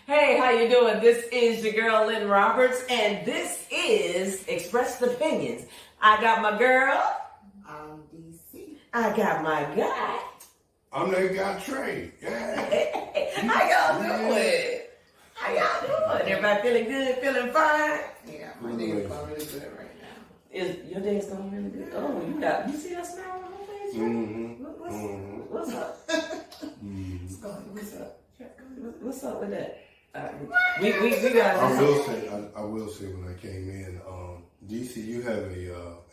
Hey, how you doing? This is your girl Lynn Roberts, and this is Expressed Opinions. I got my girl. I'm DC. I got my guy. I'm that guy Trey. Yeah. Hey, how y'all doing? How y'all doing? Everybody feeling good? Feeling fine? Yeah, my day is going really good right now. Is your day's going really good? Oh, you see that smile on my face? Mm-hmm. What's up? It's going, what's up? What's up with that? We got. I will say when I came in, DC, you have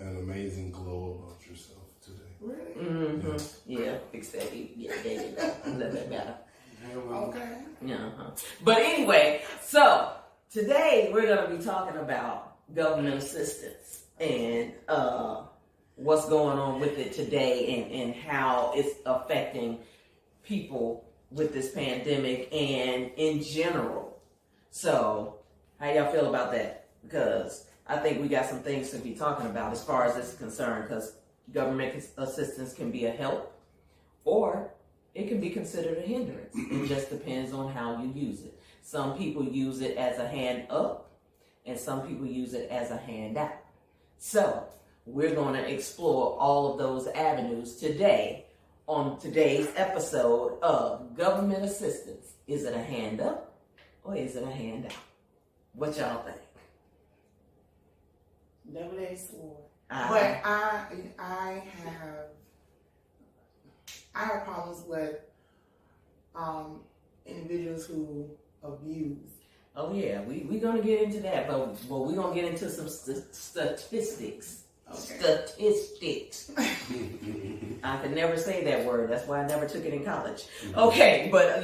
an amazing glow about yourself today. Really? Mm-hmm. Yes. Yeah, fix that. Yeah, there you go. A little bit better. Okay. Uh-huh. But anyway, so today we're going to be talking about government assistance and what's going on with it today and how it's affecting people with this pandemic and in general. So how y'all feel about that? Because I think we got some things to be talking about as far as this is concerned, because government assistance can be a help or it can be considered a hindrance. It just depends on how you use it. Some people use it as a hand up and some people use it as a hand out. So we're going to explore all of those avenues today on today's episode of Government Assistance. Is it a hand up or is it a hand out? What y'all think? Double-edged sword. But I have problems with individuals who abuse. Oh yeah, we're going to get into that, but we're going to get into some statistics. Okay. Statistics. I could never say that word. That's why I never took it in college. Okay, but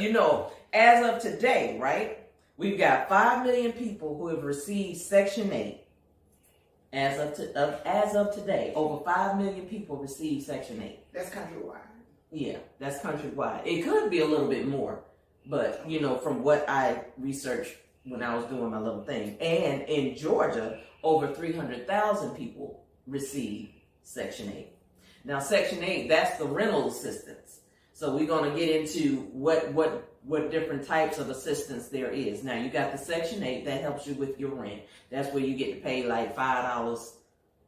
as of today, right, we've got 5 million people who have received Section 8. As of today, over 5 million people received Section 8. That's countrywide. Yeah, that's countrywide. It could be a little bit more, but from what I researched when I was doing my little thing, and in Georgia, over 300,000 people received Section 8. Now, Section 8, that's the rental assistance. So we're going to get into what different types of assistance there is. Now, you got the Section 8 that helps you with your rent. That's where you get to pay like $5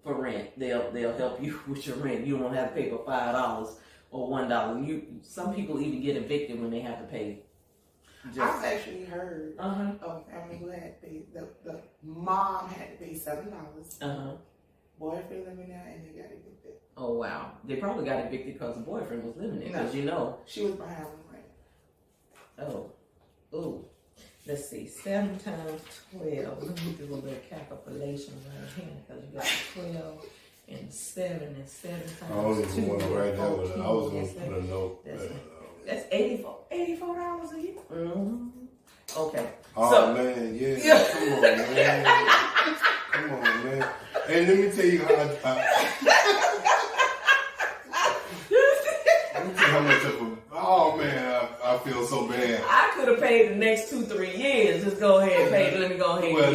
for rent. They'll help you with your rent. You don't have to pay for $5 or $1. Some people even get evicted when they have to pay. I've actually heard Uh-huh. of family who had to pay, the mom had to pay $7. Uh-huh. Boyfriend living there and they got evicted. Oh, wow. They probably got evicted because the boyfriend was living there. Because she was behind on rent. Oh. Let's see. 7 times 12. Let me do a little calculation right here. Because you got 12 and 7 and 7 times 2. I don't even want to write that one. I was going to put a note. That's $84 a year. Mm-hmm. Okay. Oh, man, yeah. Come on, man. Come on, man. And let me tell you how much of a... Oh, man, I feel so bad. I could have paid the next 2-3 years. Just go ahead and pay. Let me go ahead well, and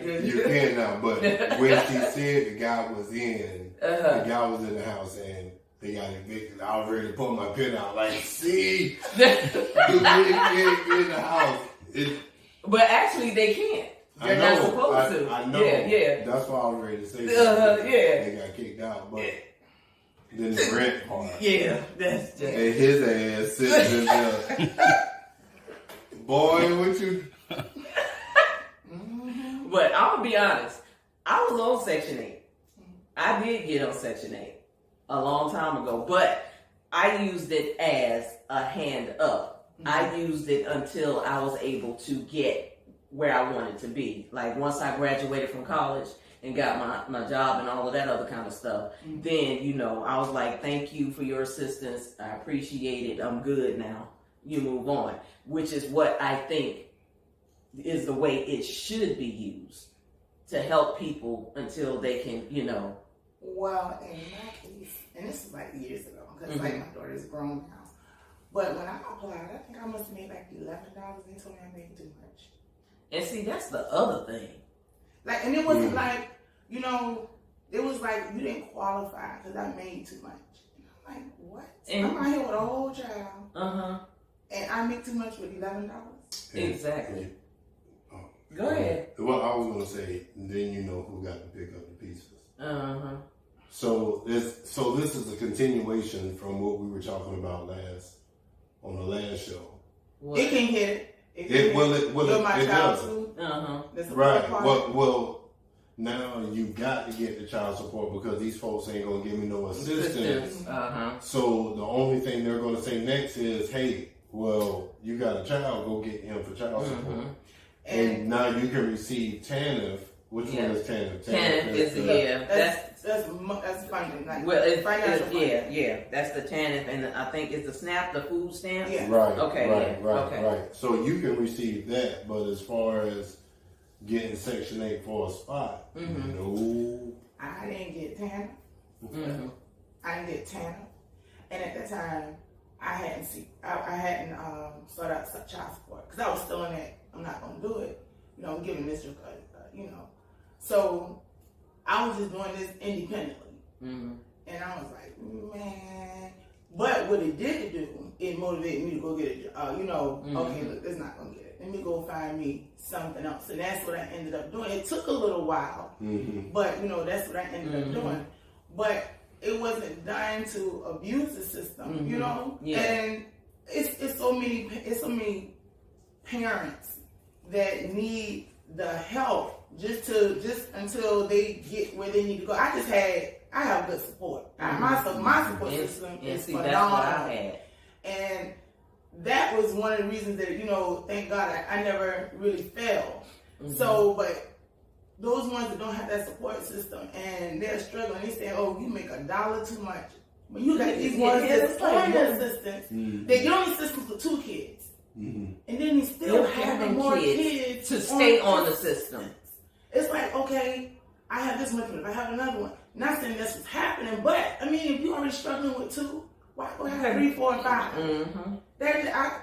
now you can now. But when she said the guy was in, the guy was in the house and they got evicted, I already put my pen out like, see? You can't get in the house. But actually, they can't. They're not supposed to. I know. Yeah. That's why I was ready to say They got kicked out. But then the rent part. Yeah, that's just... And his ass sitting in there. Boy, what you... But I'm going to be honest. I was on Section 8. I did get on Section 8 a long time ago. But I used it as a hand up. I used it until I was able to get where I wanted to be. Like once I graduated from college and got my job and all of that other kind of stuff, then, I was like, thank you for your assistance. I appreciate it. I'm good now. You move on, which is what I think is the way it should be used to help people until they can, Well, in my case, and this is like years ago, because like my daughter's grown now. But when I applied, I think I must have made like $11. They told me I made too much. And see, that's the other thing. Like, and it wasn't like, it was like you didn't qualify because I made too much. And I'm like, what? And I'm out here with a whole child. And I make too much with $11. Exactly. Go ahead. Well, I was gonna say, then you know who got to pick up the pieces. So this is a continuation from what we were talking about on the last show. what? It can hit it. It my child does. too. That's the Right. part. Well, now you got to get the child support because these folks ain't gonna give me no assistance. So the only thing they're gonna say next is, hey, well, you got a child, go get him for child support. And now you can receive TANF. Which one is TANF? TANF is that's funding. Like, well, it's financial funding. yeah. That's the TANF, and I think it's the SNAP, the food stamps. Yeah. Right. Okay. Right. So you can receive that, but as far as getting Section 8 for a spot, no. I didn't get TANF. I didn't get TANF, and at that time, I hadn't started out child support because I was still in that. I'm not gonna do it. I'm giving this, So I was just doing this independently, and I was like, man. But what it did to do, it motivated me to go get a job. Okay, look, this not gonna get it. Let me go find me something else, and that's what I ended up doing. It took a little while, but that's what I ended up doing. But it wasn't done to abuse the system, Yeah. And it's so many parents that need the help just until they get where they need to go. I have good support. My support system is phenomenal. That's what I had. And that was one of the reasons that, thank God I never really failed. So, but those ones that don't have that support system and they're struggling, they say, oh, you make $1 too much. But you got these ones that's on your assistance. They get on the assistance for 2 kids. And then you still having more kids to stay on the system. It's like, okay, I have this one, but I have another one. Not saying that's what's happening, but I mean, if you're already struggling with 2, why go have 3, 4, and 5?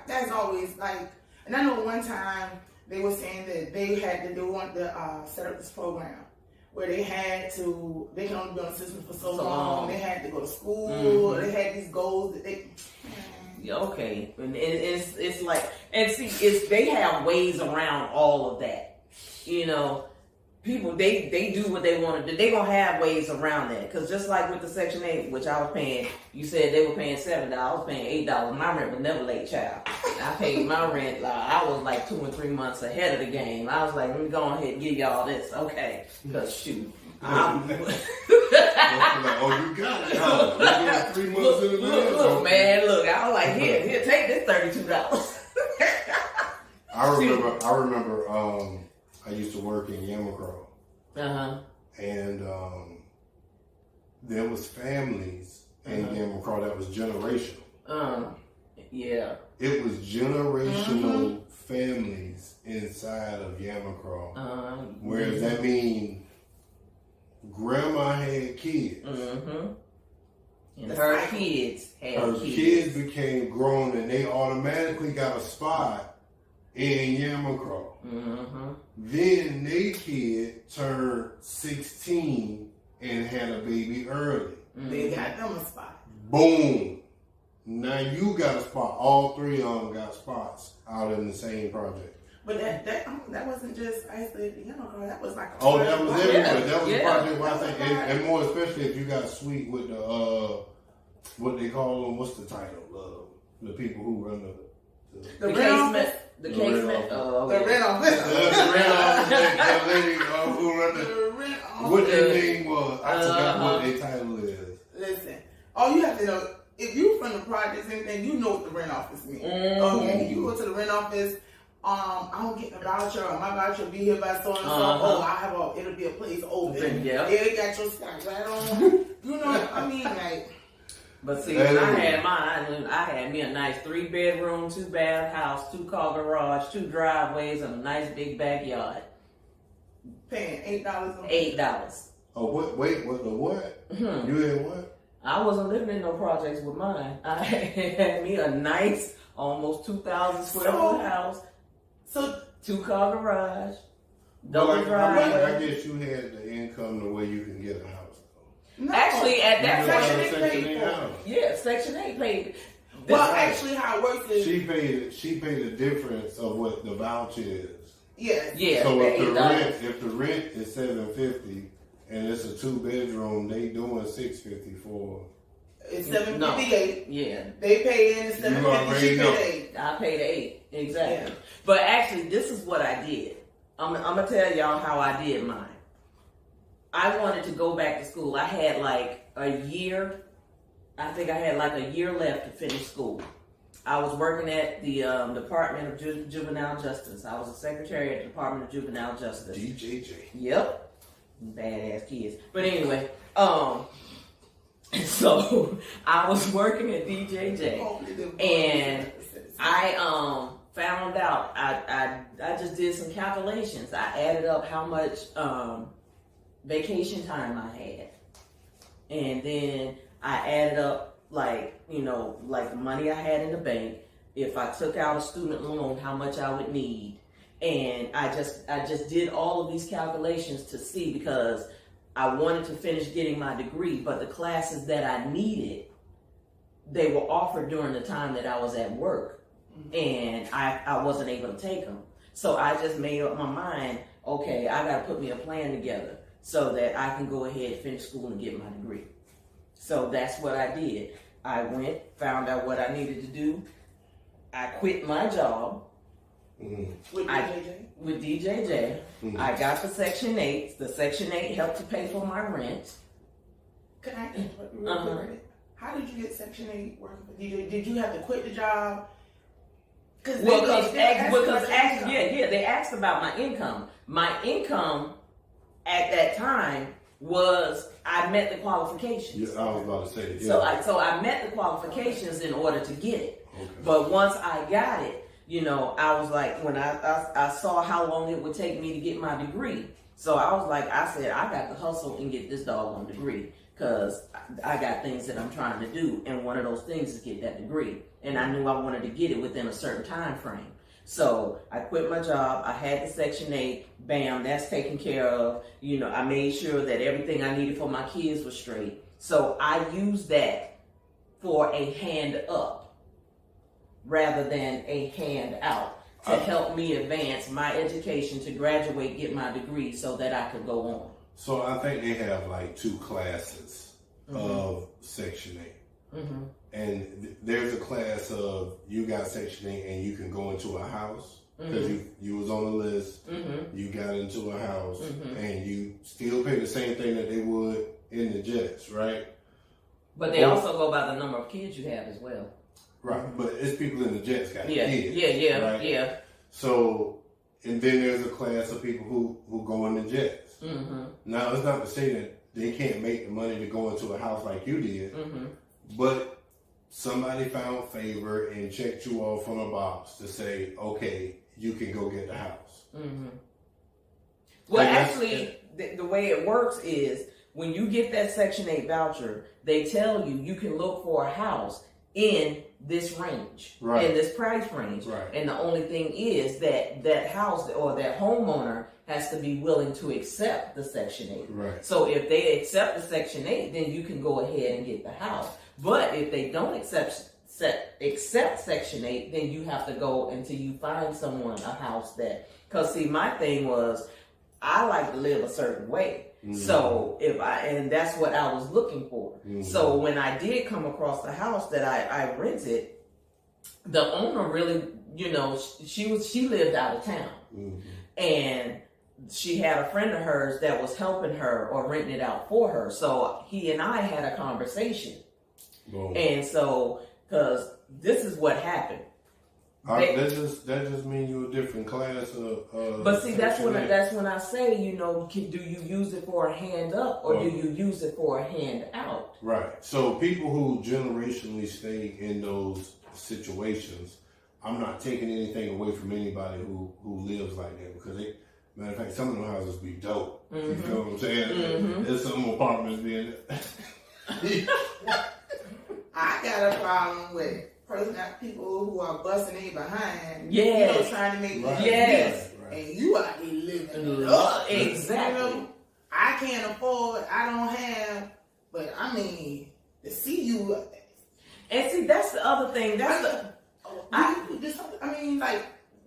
That's always like. And I know one time they were saying that they want to set up this program where they can only be on the system for so long. They had to go to school. They had these goals that they. Okay, and it's like, and see, they have ways around all of that. People they do what they want to do. They gonna have ways around that, because just like with the Section 8, which I was paying, you said they were paying $7. I was paying $8. My rent was never late, child. I paid my rent. I was like 2 and 3 months ahead of the game. I was like, let me go ahead and give y'all this, okay? Because shoot. Oh, you got it. Huh? You got 3 months in advance. Look, man, look. I was like, here, take this $32. I remember. I used to work in Yamacraw. And there was families in Yamacraw that was generational. Yeah. It was generational families inside of Yamacraw. Whereas that means grandma had kids. And her kids had Her kids became grown and they automatically got a spot in Yamacraw. Then their kid turned 16 and had a baby early. They got them a spot. Boom. Now you got a spot. All 3 of them got spots out in the same project. But that wasn't just isolated to Yamacraw. That was like a Oh, that was everywhere. Yeah. That was Yeah. a project where I think, and more especially if you got sweet with the what they call them. What's the title? The people who run the casement. The rent casement. office. The rent office. the rent office. That lady who run the rent office. what their name was. I forgot what their title is. Listen, all you have to know, if you from the projects and anything, you know what the rent office means. Okay, you go to the rent office. I don't get the voucher, or my voucher will be here by so and so. It'll be a place open. Yeah. They got your stuff right on. I mean, like. But see, when I had mine, I had me a nice 3-bedroom, 2-bath house, 2-car garage, 2 driveways, and a nice big backyard. Paying $8 $8. Oh, wait, what the what? You had what? I wasn't living in no projects with mine. I had me a nice, almost 2,000 square foot house. So 2-car garage, Well, double driveway. I guess you had the income the way you can get a house. no. Actually, at that You point, Section 8 house. yeah, Section 8 paid. Well, actually, how it works is She paid the difference of what the voucher is. Yes. Yeah. So the $8. if the rent is $750 and it's a 2-bedroom, they doing $650 for. It's $758. Yeah. They pay in the You already $750. She know. paid $8. I paid $8. Exactly. Yeah. But actually, this is what I did. I'm gonna tell y'all how I did mine. I wanted to go back to school. I had like a year. I think I had like a year left to finish school. I was working at the Department of Juvenile Justice. I was a secretary at the Department of Juvenile Justice. DJJ. Yep. Badass kids. But anyway, so I was working at DJJ, and I found out I just did some calculations. I added up how much vacation time I had, and then I added up like the money I had in the bank. If I took out a student loan, how much I would need. And I just did all of these calculations to see, because I wanted to finish getting my degree, but the classes that I needed, they were offered during the time that I was at work, and I wasn't able to take them. So I just made up my mind, okay, I got to put me a plan together so that I can go ahead, finish school, and get my degree. So that's what I did. I went, found out what I needed to do. I quit my job. With DJJ? With DJJ. I got the Section 8. The Section 8 helped to pay for my rent. Can I interrupt you real quick? How did you get Section 8 working for DJ? Did you have to quit the job? Because they asked about my income. My income at that time was, I met the qualifications. Yeah, I was about to say. Yeah. So I met the qualifications in order to get it. Okay. But once I got it, I was like, when I saw how long it would take me to get my degree, so I said, I got to hustle and get this doggone degree, because I got things that I'm trying to do, and one of those things is get that degree. And I knew I wanted to get it within a certain time frame. So I quit my job. I had the Section 8. Bam, that's taken care of. I made sure that everything I needed for my kids was straight. So I used that for a hand up rather than a hand out to help me advance my education, to graduate, get my degree so that I could go on. So I think they have like 2 classes of Section 8. And there's a class of, you got Section 8 and you can go into a house because you was on the list, you got into a house, and you still pay the same thing that they would in the Jets, right? But they also go by the number of kids you have as well. Right, but it's people in the Jets got kids. Yeah. So, and then there's a class of people who go in the Jets. Now, it's not to say that they can't make the money to go into a house like you did, but somebody found favor and checked you off on a box to say, okay, you can go get the house. Well, actually, the way it works is, when you get that Section 8 voucher, they tell you can look for a house in this range, in this price range. And the only thing is that house or that homeowner has to be willing to accept the Section 8. So if they accept the Section 8, then you can go ahead and get the house. But if they don't accept Section 8, then you have to go until you find someone a house that, because see, my thing was, I like to live a certain way. So and that's what I was looking for. So when I did come across the house that I rented, the owner really, she lived out of town, and she had a friend of hers that was helping her or renting it out for her. So he and I had a conversation, and so, because this is what happened. That just means you're a different class of. But see, that's when I say, do you use it for a hand up or do you use it for a hand out? Right. So people who generationally stay in those situations, I'm not taking anything away from anybody who lives like that, because matter of fact, some of them houses be dope. You feel what I'm saying? There's some apartments being. I got a problem with people who are busting in behind, trying to make money. And you out there living up. Exactly. I can't afford, I don't have, but I mean, to see you. And see, that's the other thing.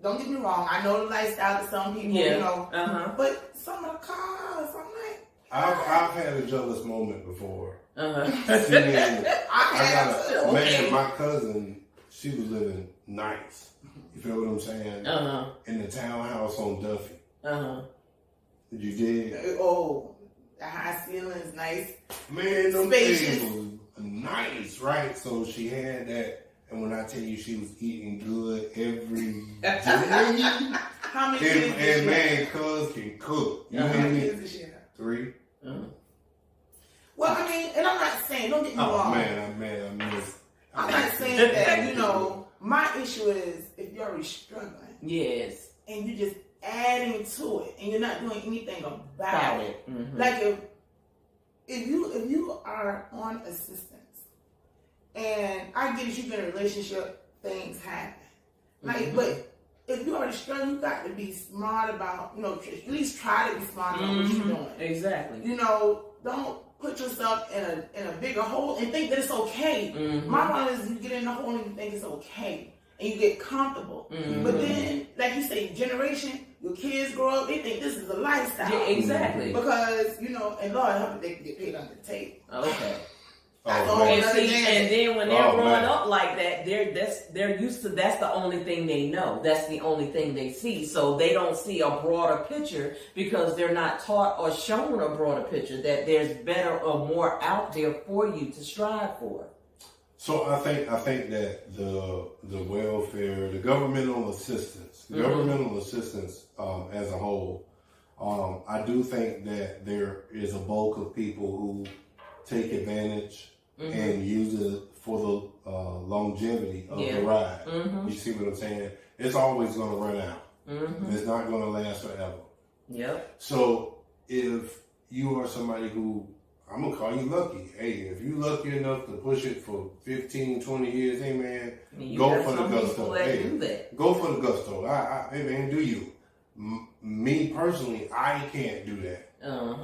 don't get me wrong. I know the lifestyle of some people, Yeah. you know, Uh-huh. but some of the cars, I'm like, I've had a jealous moment before. Uh-huh. See, man, I have to. man, my cousin, she was living nice. You feel what I'm saying? Uh-huh. In the townhouse on Duffy. Uh-huh. You did? Oh, the high ceiling is nice. Man, them Spacious. things was nice, right? So she had that, and when I tell you she was eating good every day, How many kids and did she man, cuz can cook. You have? know How what I many mean? kids did she have? 3. Uh-huh. Well, I mean, and I'm not saying, don't get me Oh wrong. man, I miss. I'm not saying that, you know, my issue is if you're already struggling Yes. and you're just adding to it and you're not doing anything about About it. it. Mhm. Like if you are on assistance and I get that you've been in a relationship, things happen. Like, but if you already struggling, you got to be smart about, you know, at least try to be smart about what you're doing. Exactly. You know, don't put yourself in a bigger hole and think that it's okay. My problem is you get in the hole and you think it's okay. And you get comfortable. But then, like you say, generation, your kids grow up, they think this is a lifestyle. Yeah, exactly. Because, you know, and Lord help if they can get paid under the table. Okay. That's Oh, all. man. And see, and then when they're Oh, growing man. up like that, they're used to, that's the only thing they know. That's the only thing they see. So they don't see a broader picture because they're not taught or shown a broader picture that there's better or more out there for you to strive for. So I think that the welfare, the governmental assistance, as a whole, I do think that there is a bulk of people who take advantage and use it for the longevity of the ride. You see what I'm saying? It's always going to run out. It's not going to last forever. Yep. So if you are somebody who, I'm going to call you lucky. Hey, if you lucky enough to push it for 15, 20 years, hey man, You go got for the some people gusto. that Hey, do that. go for the gusto. Hey man, do you? Me personally, I can't do that.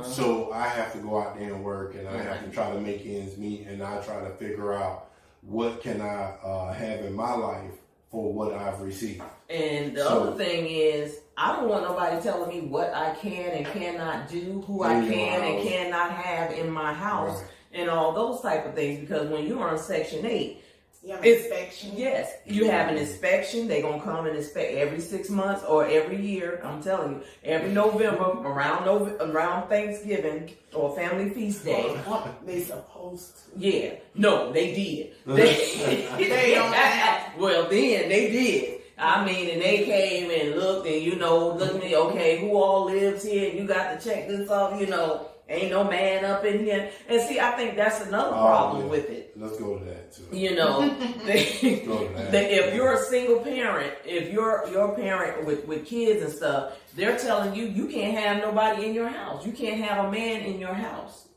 So I have to go out there and work, and I have to try to make ends meet, and I try to figure out what can I have in my life for what I've received. And the other thing is, I don't want nobody telling me what I can and cannot do, who I can and cannot have in my house, and all those type of things. Because when you're on Section 8, You have an inspection. yes, you have an inspection. They're going to come and inspect every 6 months or every year. I'm telling you, every November, around Thanksgiving or Family Feast Day. What they supposed to. Yeah, no, they did. They don't have. Well, then they did. I mean, and they came and looked and, you know, looked at me, okay, who all lives here? You got to check this off, you know. Ain't no man up in here. And see, I think that's another problem with it. Let's go to that too. You know, if you're a single parent, if you're a parent with kids and stuff, they're telling you, you can't have nobody in your house. You can't have a man in your house.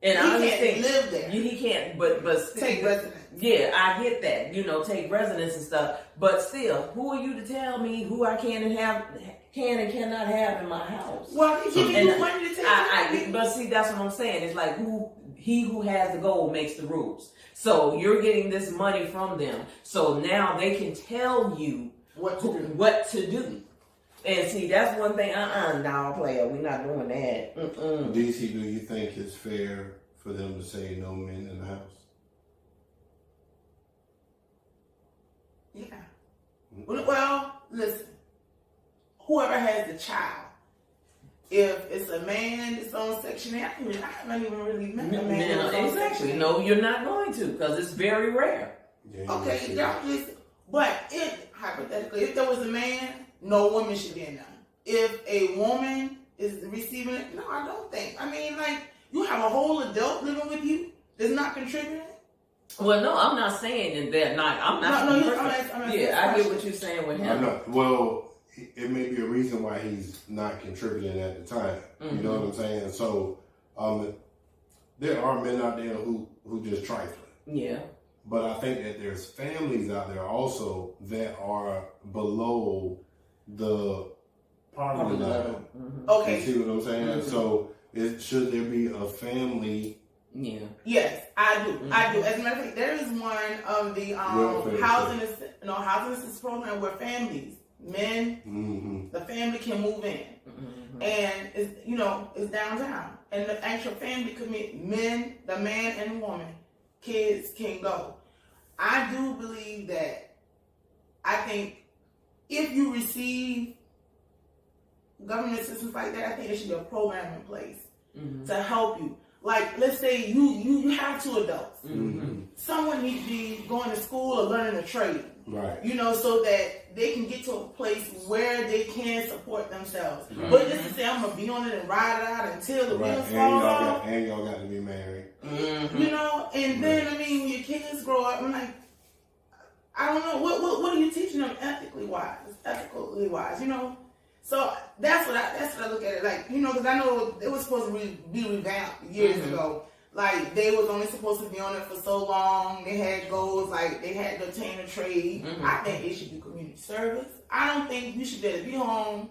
And I He understand can't live there. he can't, but still, Take residence. yeah, I get that. You know, take residence and stuff. But still, who are you to tell me who I can and cannot have in my house? Well, he giving you money to take But see, that's what I'm saying. It's like he who has the gold makes the rules. So you're getting this money from them. So now they can tell you what to do. And see, that's one thing. No, player, we're not doing that. DC, do you think it's fair for them to say no men in the house? Yeah. Well, listen. Whoever has the child, if it's a man that's on Section 8, I haven't even really met a man that's on Exactly. Section 8. No, you're not going to, because it's very rare. Yeah, Okay, y'all just, but hypothetically, if there was a man, no woman should be in there. If a woman is receiving it, no, I don't think. I mean, like, you have a whole adult living with you that's not contributing. Well, no, I'm not saying that they're not. I'm not. No, yeah, I get what you're saying with him. Well, it may be a reason why he's not contributing at the time. You know what I'm saying? So, there are men out there who just trifling. Yeah. But I think that there's families out there also that are below the poverty line. Okay. You see what I'm saying? So, should there be a family? Yeah. Yes, I do. I do. As a matter of fact, there is one of the housing assistance program where families men, the family can move in. And it's downtown. And the actual family commit, the man and the woman, kids can go. I do believe that, I think if you receive government assistance like that, I think there should be a program in place to help you. Like, let's say you have 2 adults. Someone needs to be going to school or learning a trade. Right. So that they can get to a place where they can support themselves. But just to say, I'm going to be on it and ride it out until the wheels fall off. And y'all got to be married. And then, when your kids grow up, I'm like, I don't know, what are you teaching them ethically wise? So that's what I look at it like, because I know it was supposed to be revamped years ago. Like, they was only supposed to be on it for so long. They had goals, like, they had to obtain a trade. I think they should do community service. I don't think you should be able to be home,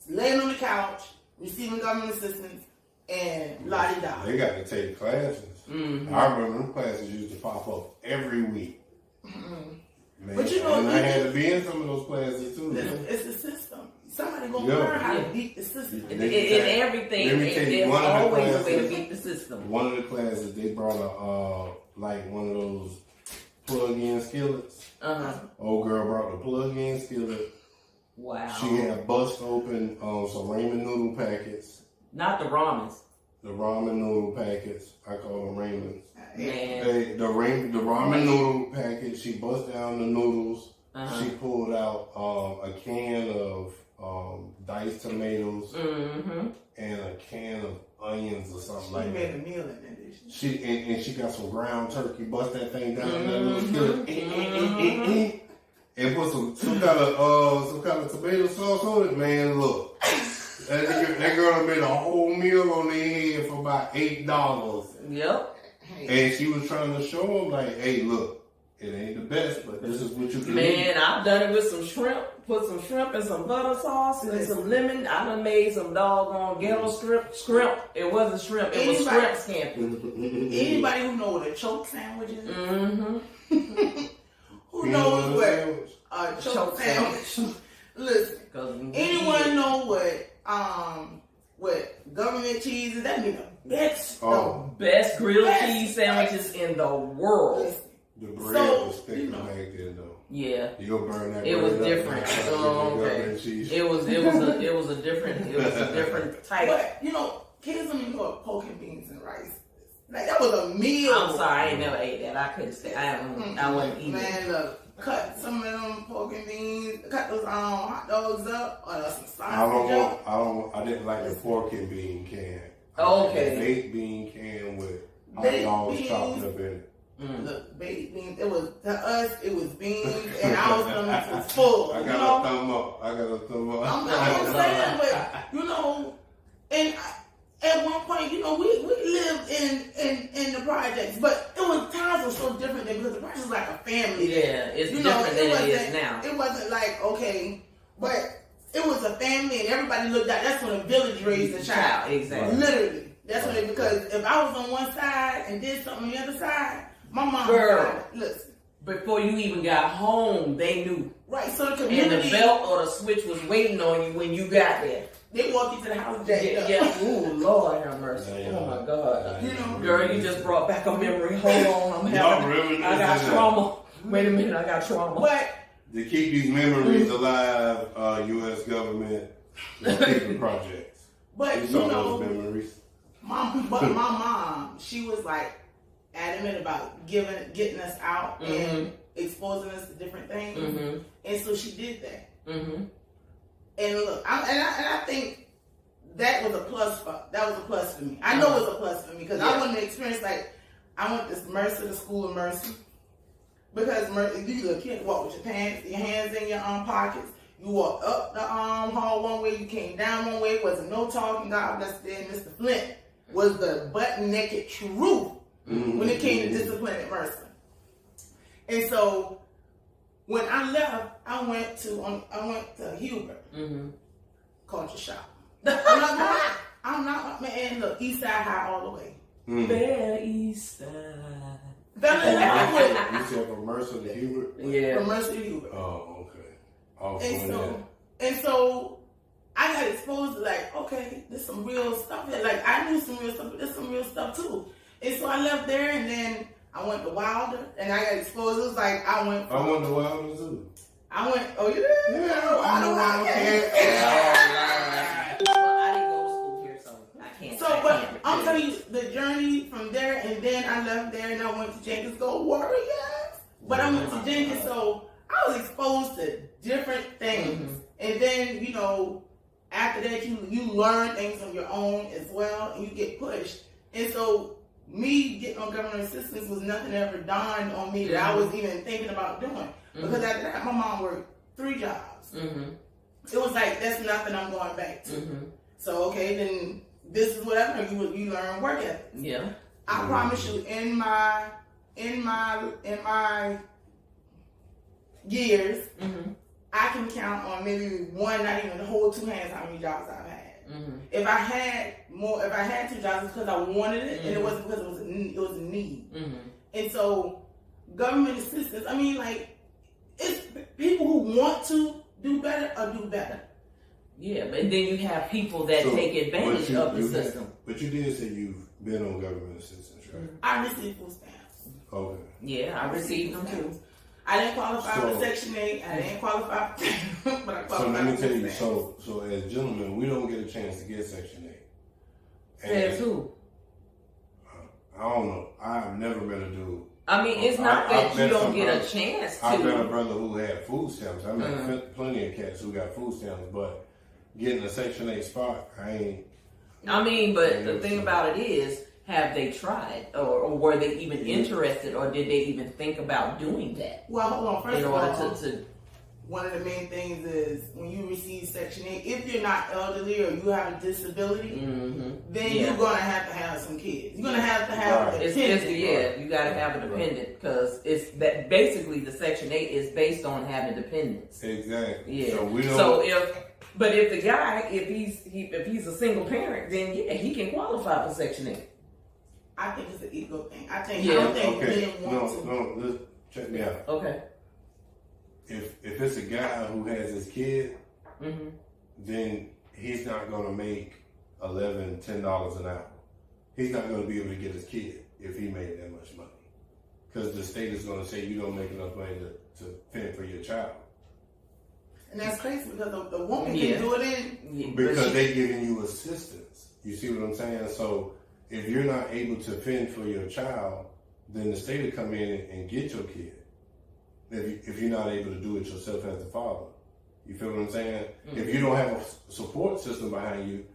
laying on the couch, receiving government assistance, and la-di-da. They got to take classes. I remember them classes used to pop up every week. Man, but and I had to be in some of those classes too. It's a system. Somebody gonna learn how to beat the system. In everything, there's always a way to beat the system. One of the classes, they brought one of those plug-in skillets. Old girl brought the plug-in skillet. Wow. She had bust open some ramen noodle packets. Not the ramens. The ramen noodle packets. I call them ramens. Man. The ramen noodle packet. She bust down the noodles. She pulled out a can of diced tomatoes and a can of onions or something like that. She made a meal in that dish. She got some ground turkey. Bust that thing down in that little skillet. And put some kind of tomato sauce on it. Man, look, that girl made a whole meal on their head for about $8. Yep. And she was trying to show them, like, hey, look, it ain't the best, but this is what you can Man, I've done it with some shrimp. Put some shrimp and some butter sauce and some lemon. I done made some doggone ghetto shrimp. It wasn't shrimp. It was shrimp scampi. Anybody who knows what a choke sandwich is? Who knows what a choke sandwich? Listen, anyone know what government cheese is? That means the best. Best grilled cheese sandwiches in the world. Listen. The bread was thick back then, though. Yeah, you'll burn that. It was bread different. Okay. It was a different type. But kids don't even know pork and beans and rice. Like, that was a meal. I'm sorry, I ain't never ate that. I couldn't stay. I wasn't eating. Man, look, cut some of them pork and beans. Cut those hot dogs up or some sausage up. I didn't like the pork and bean can. Okay. The baked bean can with hot dogs chopped up in it. Look, baked beans. It was to us. It was beans, and our stomachs was full. I got a thumb up. I'm not saying, but and at one point, we lived in the projects, but it was times were so different then because the projects was like a family. Yeah, it's different than it is now. It wasn't like but it was a family, and everybody looked out. That's when a village raised a child. Exactly. Literally, that's when because if I was on one side and did something on the other side. My mom, listen. Before you even got home, they knew. Right, so the community. And the belt or the switch was waiting on you when you got there. They walk you to the house jacked up. Yeah. Ooh, Lord have mercy. Oh my God. Girl, you just brought back a memory. Hold on, I got trauma. Wait a minute, I got trauma. But to keep these memories alive, U.S. government people projects. But those memories. My mom, she was like adamant about getting us out and exposing us to different things, and so she did that. And look, I think that was a plus for me. I know it was a plus for me because I wanted to experience I went to Mercy, the School of Mercy, because you can't walk with your hands in your pockets. You walk up the hall one way, you came down one way. Wasn't no talking. God bless dead Mr. Flint was the butt naked truth. When it came to discipline at Mercy. And so when I left, I went to Hubert Culture Shop. I'm not man. Look, East Side High all the way. Fair East Side. You said from Mercer to Hubert? Yeah. From Mercer to Hubert. Oh, okay. Oh, and so I got exposed to like, okay, there's some real stuff here. Like I knew some real stuff, but there's some real stuff too. And so I left there, and then I went to Wilder, and I got exposed. It was like I went to Wilder too. Oh, you did? Yeah, I know Wilder. Well, I didn't go to school here, so I can't. So, but I'm telling you, the journey from there, and then I left there, and I went to Jenkins Go Warriors. But I went to Jenkins, so I was exposed to different things. And then, you know, after that, you learn things on your own as well, and you get pushed. And so, me getting on government assistance was nothing that ever dawned on me that I was even thinking about doing. Because after that, my mom worked 3 jobs. It was like, that's nothing I'm going back to. So, okay, then this is whatever you learn work ethic. Yeah. I promise you, in my years, I can count on maybe one, not even the whole 2 hands, how many jobs I've had. If I had 2 jobs, it's because I wanted it, and it wasn't because it was a need. And so, government assistance, I mean, like, it's people who want to do better or do better. Yeah, but then you have people that take advantage of the system. But you did say you've been on government assistance, right? I received food stamps. Okay. Yeah, I received them too. I didn't qualify for Section 8. I didn't qualify for but I qualified. So let me tell you, so as gentlemen, we don't get a chance to get Section 8. Says who? I don't know. I've never met a dude. I mean, it's not that you don't get a chance to. I met a brother who had food stamps. I met plenty of cats who got food stamps, but getting a Section 8 spot, I ain't. I mean, but the thing about it is, have they tried, or were they even interested, or did they even think about doing that? Well, hold on. First in of order all, to one of the main things is when you receive Section 8, if you're not elderly or you have a disability, then you're going to have some kids. You're going to have a dependent. You got to have a dependent, because it's that basically the Section 8 is based on having dependents. Exactly. Yeah. So if the guy, if he's a single parent, then yeah, he can qualify for Section 8. I think it's an ego thing. I don't think men want to. No, let's check me out. Okay. If it's a guy who has his kid, then he's not going to make $11, $10 an hour. He's not going to be able to get his kid if he made that much money, because the state is going to say you don't make enough money to fend for your child. And that's crazy, because the woman can do it because they're giving you assistance. You see what I'm saying? So if you're not able to fend for your child, then the state will come in and get your kid. If you're not able to do it yourself as the father. You feel what I'm saying? If you don't have a support system behind you,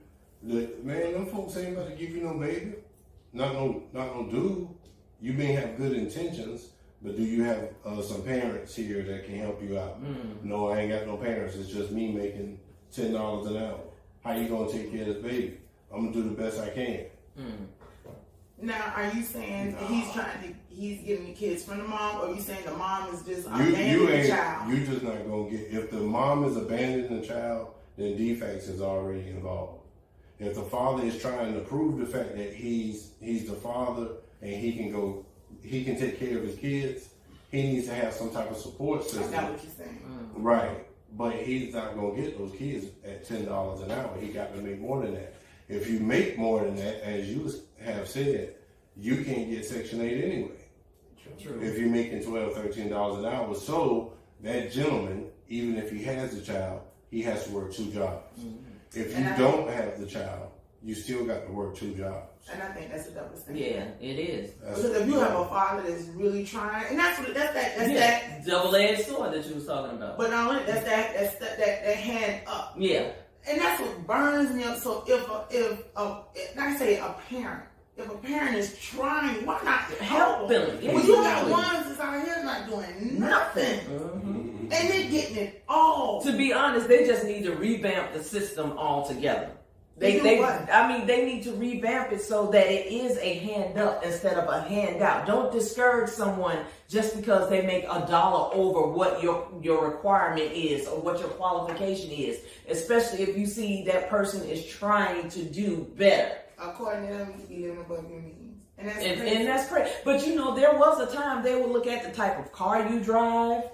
man, them folks ain't about to give you no baby. Not no dude. You may have good intentions, but do you have some parents here that can help you out? No, I ain't got no parents. It's just me making $10 an hour. How you gonna take care of this baby? I'm gonna do the best I can. Now, are you saying he's getting the kids from the mom, or are you saying the mom is just abandoning the child? You just not gonna get. If the mom is abandoning the child, then defects is already involved. If the father is trying to prove the fact that he's the father and he can take care of his kids, he needs to have some type of support system. I got what you're saying. Right. But he's not gonna get those kids at $10 an hour. He got to make more than that. If you make more than that, as you have said, you can't get Section 8 anyway. True. If you're making $12, $13 an hour. So that gentleman, even if he has a child, he has to work 2 jobs. If you don't have the child, you still got to work 2 jobs. And I think that's a double standard. Yeah, it is. Because if you have a father that's really trying, and that's that double-edged sword that you was talking about. But not only that's that hand up. Yeah. And that's what burns me up. So if like I say, a parent is trying, why not help them? Yeah, well, you got ones that's out here not doing nothing. And they're getting it all. To be honest, they just need to revamp the system altogether. They need to revamp it so that it is a hand up instead of a handout. Don't discourage someone just because they make $1 over what your requirement is or what your qualification is, especially if you see that person is trying to do better. According to them, you living above your means. And that's crazy. And that's crazy. But there was a time they would look at the type of car you drive,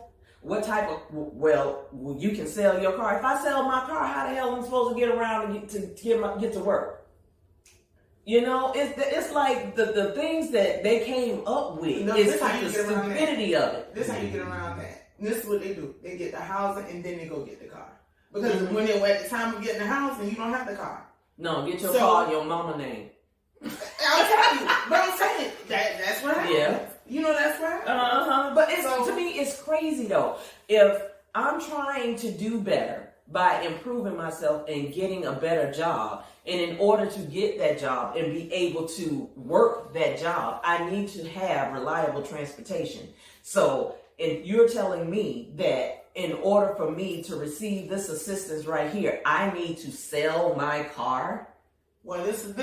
what type of, well, you can sell your car. If I sell my car, how the hell am I supposed to get around and get to work? You know, it's like the things that they came up with. No, it's this how like you the get around that. stupidity of it. This how you get around that. This is what they do. They get the housing and then they go get the car. Because Mm-hmm. when they're at the time of getting the housing, you don't have the car. No, get your So- car, your mama name. I'll tell you. But I'm saying that's what happens. Yeah. You know that's what happens. But it's So- to me, it's crazy though. If I'm trying to do better by improving myself and getting a better job, and in order to get that job and be able to work that job, I need to have reliable transportation. So if you're telling me that in order for me to receive this assistance right here, I need to sell my car. Well, this is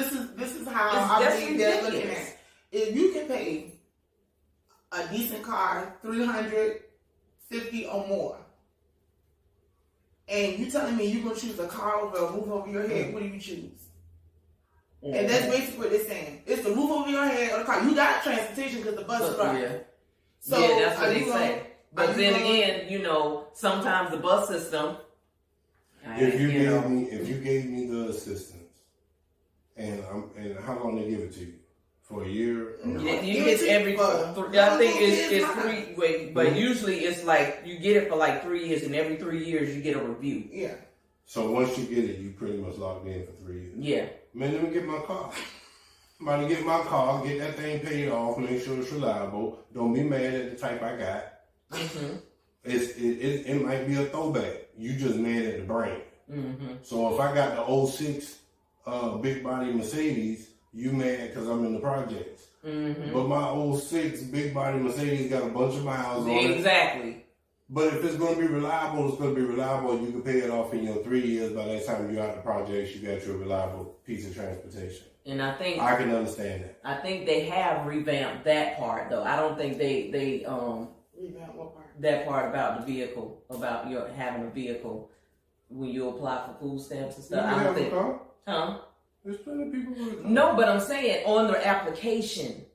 how That's I believe they're looking ridiculous. at. If you can pay a decent car $350 or more, and you telling me you're gonna choose a car over a roof over your head, what do you choose? And that's basically what they're saying. It's the roof over your head or the car. You got transportation because the bus is running. Yeah. So yeah, that's what are they you gonna- say. But are you then gonna- again, you know, sometimes the bus system. If you you know, gave me the assistance, and how long they give it to you? For a year? you Give get it to every. you for- I think it's high. 3. Wait, but usually it's like you get it for like 3 years, and every 3 years you get a review. Yeah. So once you get it, you pretty much locked in for 3 years. Yeah. Man, let me get my car. I'm about to get my car, get that thing paid off, make sure it's reliable. Don't be mad at the type I got. Mm-hmm. It might be a throwback. You just mad at the brand. Mm-hmm. So if I got the 06 big body Mercedes, you mad because I'm in the projects. Mm-hmm. But my 06 big body Mercedes got a bunch of miles on it. Exactly. But if it's going to be reliable, it's going to be reliable. You can pay it off in your 3 years. By that time you're out of the projects, you got your reliable piece of transportation. And I think I can understand that. I think they have revamped that part though. I don't think they Revamp what part? that part about the vehicle, about your having a vehicle when you apply for food stamps and You stuff. can I don't have a think. car. Huh? There's plenty of people with a car. No, but I'm saying on their application,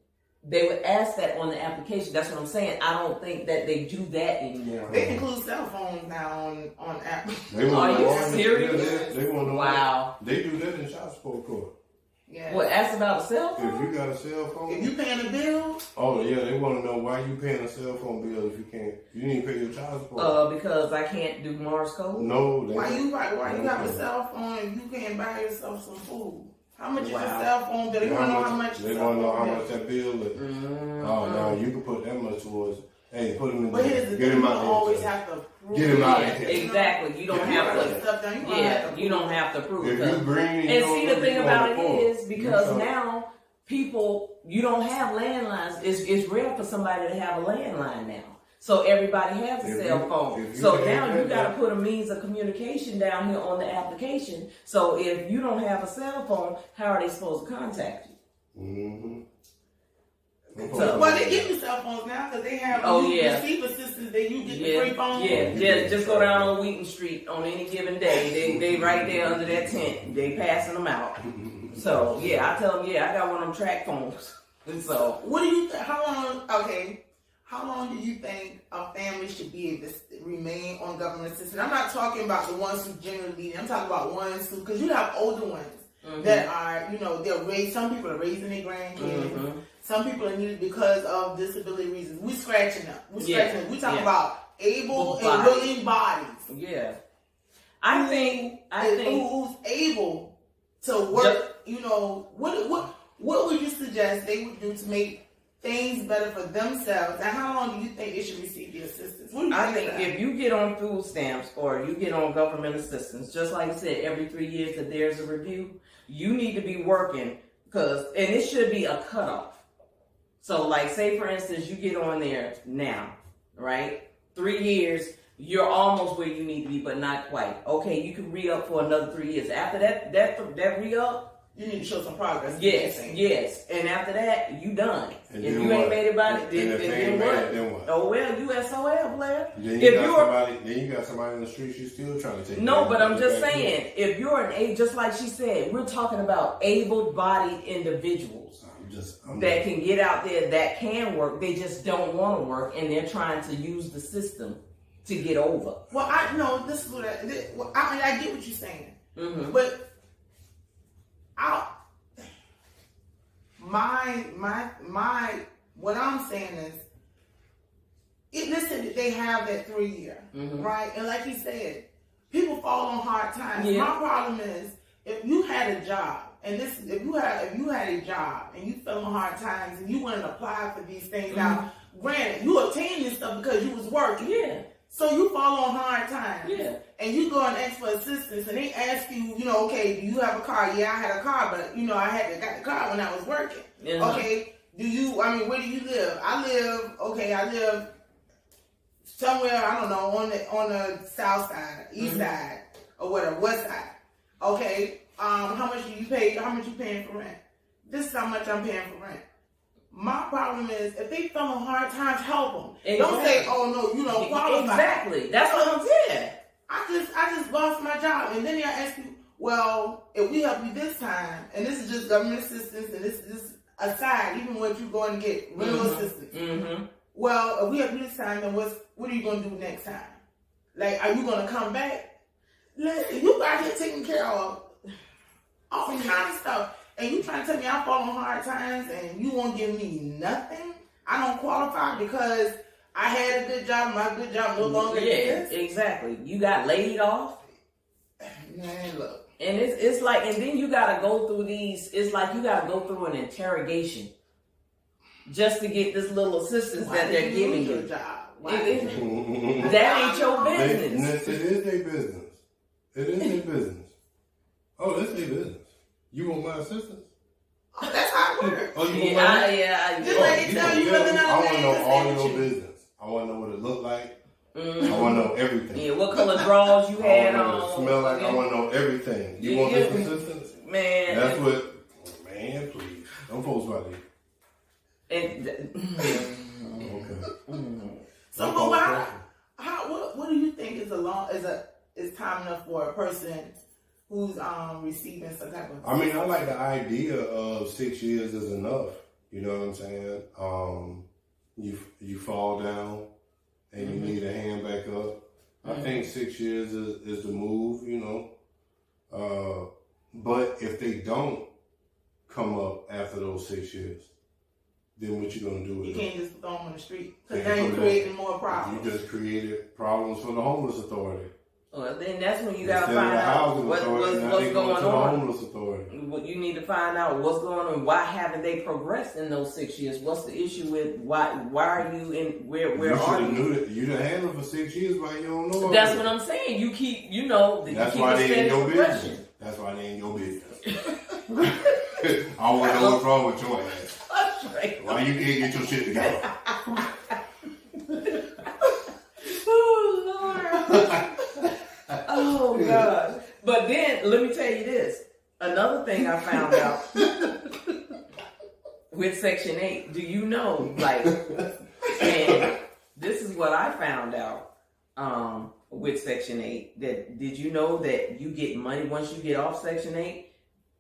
they would ask that on the application. That's what I'm saying. I don't think that they do that anymore. They include cell phones now on Apple. They Are want you to know. serious? They want to know. Wow. They do that in child support court. Yeah. What, ask about a cell If phone? you got a cell phone. If you paying a bill, Oh yeah, they want to know why you paying a cell phone bill if you can't. You need to pay your child support. Because I can't do Morse code. No, they why you have a Okay. cell phone and you can't buy yourself some food? How much is Wow. a cell phone bill? They want to know how much. They the cell want to know phone how bill much that bill is. Mm-hmm. Oh no, you can put that much towards. Hey, put him in. But jail. here's the Get thing: him you out there. always have to prove Get him out Yeah, of here. exactly. You don't Yeah, have you to. gotta- stuff done. You gonna Yeah, have to you prove don't have to prove If it. you green and you And don't see, the look, thing you about on it the phone. is because You now people, you don't have landlines. It's rare for somebody to have a landline now. So everybody has a If cell you- phone. if you So can now have you that- got to put a means of communication down here on the application. So if you don't have a cell phone, how are they supposed to contact you? Mm-hmm. So- Well, they give you cell phones now because they have Oh, yeah. receiver systems that you get the free phone. Yeah. Just go down on Wheaton Street on any given day. They right there under that tent. They passing them out. So yeah, I tell them, I got one of them track phones. And so What do you think? How long do you think a family should be able to remain on government assistance? I'm not talking about the ones who generally lead. I'm talking about ones who, because you have older ones that are, they're raised. Some people are raising their grandkids. Some people are needed because of disability reasons. We scratching up. We talking about able and willing bodies. yeah, I think Who's able to work. What would you suggest they would do to make things better for themselves? And how long do you think they should receive the assistance? What do you I think? think if you get on food stamps or you get on government assistance, just like I said, every 3 years that there's a review, you need to be working and it should be a cutoff. So like say for instance, you get on there now, right? 3 years, you're almost where you need to be, but not quite. Okay, you can re-up for another 3 years. After that re-up, you need to show some progress. yes. And after that, you done. And if then you what? ain't made it by it, And then if they ain't what? mad, then what? Oh well, you SOL, Blair. Then If you got somebody in the streets you still trying to take. No, care but of. I'm just saying, if you're just like she said, we're talking about able-bodied individuals that can get out there, that can work. They just don't want to work, and they're trying to use the system to get over. Well, I know this is what I mean. I get what you're saying, Mm-hmm. but what I'm saying is, it listed that they have that 3 year, Mm-hmm. right? And like you said, people fall on hard times. Yeah. My problem is, if you had a job, and if you had a job and you fell on hard times and you went and applied for these things, now granted you obtained this stuff because you was working. Yeah. So you fall on hard times. Yeah. And you go and ask for assistance, and they ask you, okay, do you have a car? Yeah, I had a car, but I got the car when I was working. Uh-huh. Okay, where do you live? I live somewhere, I don't know, on the south side, east side, or whatever, west side. Okay, how much do you pay? How much you paying for rent? This is how much I'm paying for rent. My problem is, if they fell on hard times, help them. Exactly. Don't say, "Oh no, you don't qualify." Exactly. That's what I'm saying. I just lost my job, and then they'll ask you, "Well, if we help you this time, and this is just government assistance, and this aside, even when you go and get real assistance. Mm-hmm. Well, if we help you this time, then what are you gonna do next time? Like, are you gonna come back? Listen, you got here taking care of all kind of stuff. And you trying to tell me I fall on hard times and you won't give me nothing? I don't qualify because I had a good job. My good job no longer exists. Exactly. You got laid off. Man, look. And it's like, and then you gotta go through these. It's like you gotta go through an interrogation just to get this little assistance that they're giving you. Your job? That ain't your business. It is their business. It is their business. Oh, that's their business. You want my assistance? Oh, that's how it works. Oh, you want mine? Just like they tell you whether or not I want to know all they your you. business. I want to know what it looked like. Mm-hmm. I want to know everything. Yeah, what color drawers you had I want to know on? what it smell like. I want to know everything. You want this assistance? Man. That's what. Man, please. Don't post about it. Okay. So, but what do you think is time enough for a person who's receiving some type of? I mean, I like the idea of 6 years is enough. You know what I'm saying? You fall down and you need a hand back up. I think 6 years is the move. But if they don't come up after those 6 years, then what you gonna do with You them? can't just throw them on the street because now you're creating more problems. You just created problems for the homeless authority. Well, then that's when you gotta Instead of find the out housing what's authority, now they going to the on. homeless authority. What you need to find out what's going on. Why haven't they progressed in those 6 years? What's the issue with why are you in where You are should have you? knew that. You done handled it for 6 years, but you don't know. That's what I'm saying. You keep That's you why keep they in your progression. business. That's why they in your business. I want to know what's wrong with your ass. That's right. Why you can't get your shit together? Oh Lord. Oh God. But then let me tell you this. Another thing I found out with Section 8. Do you know, and this is what I found out with Section 8. Did you know that you get money once you get off Section 8?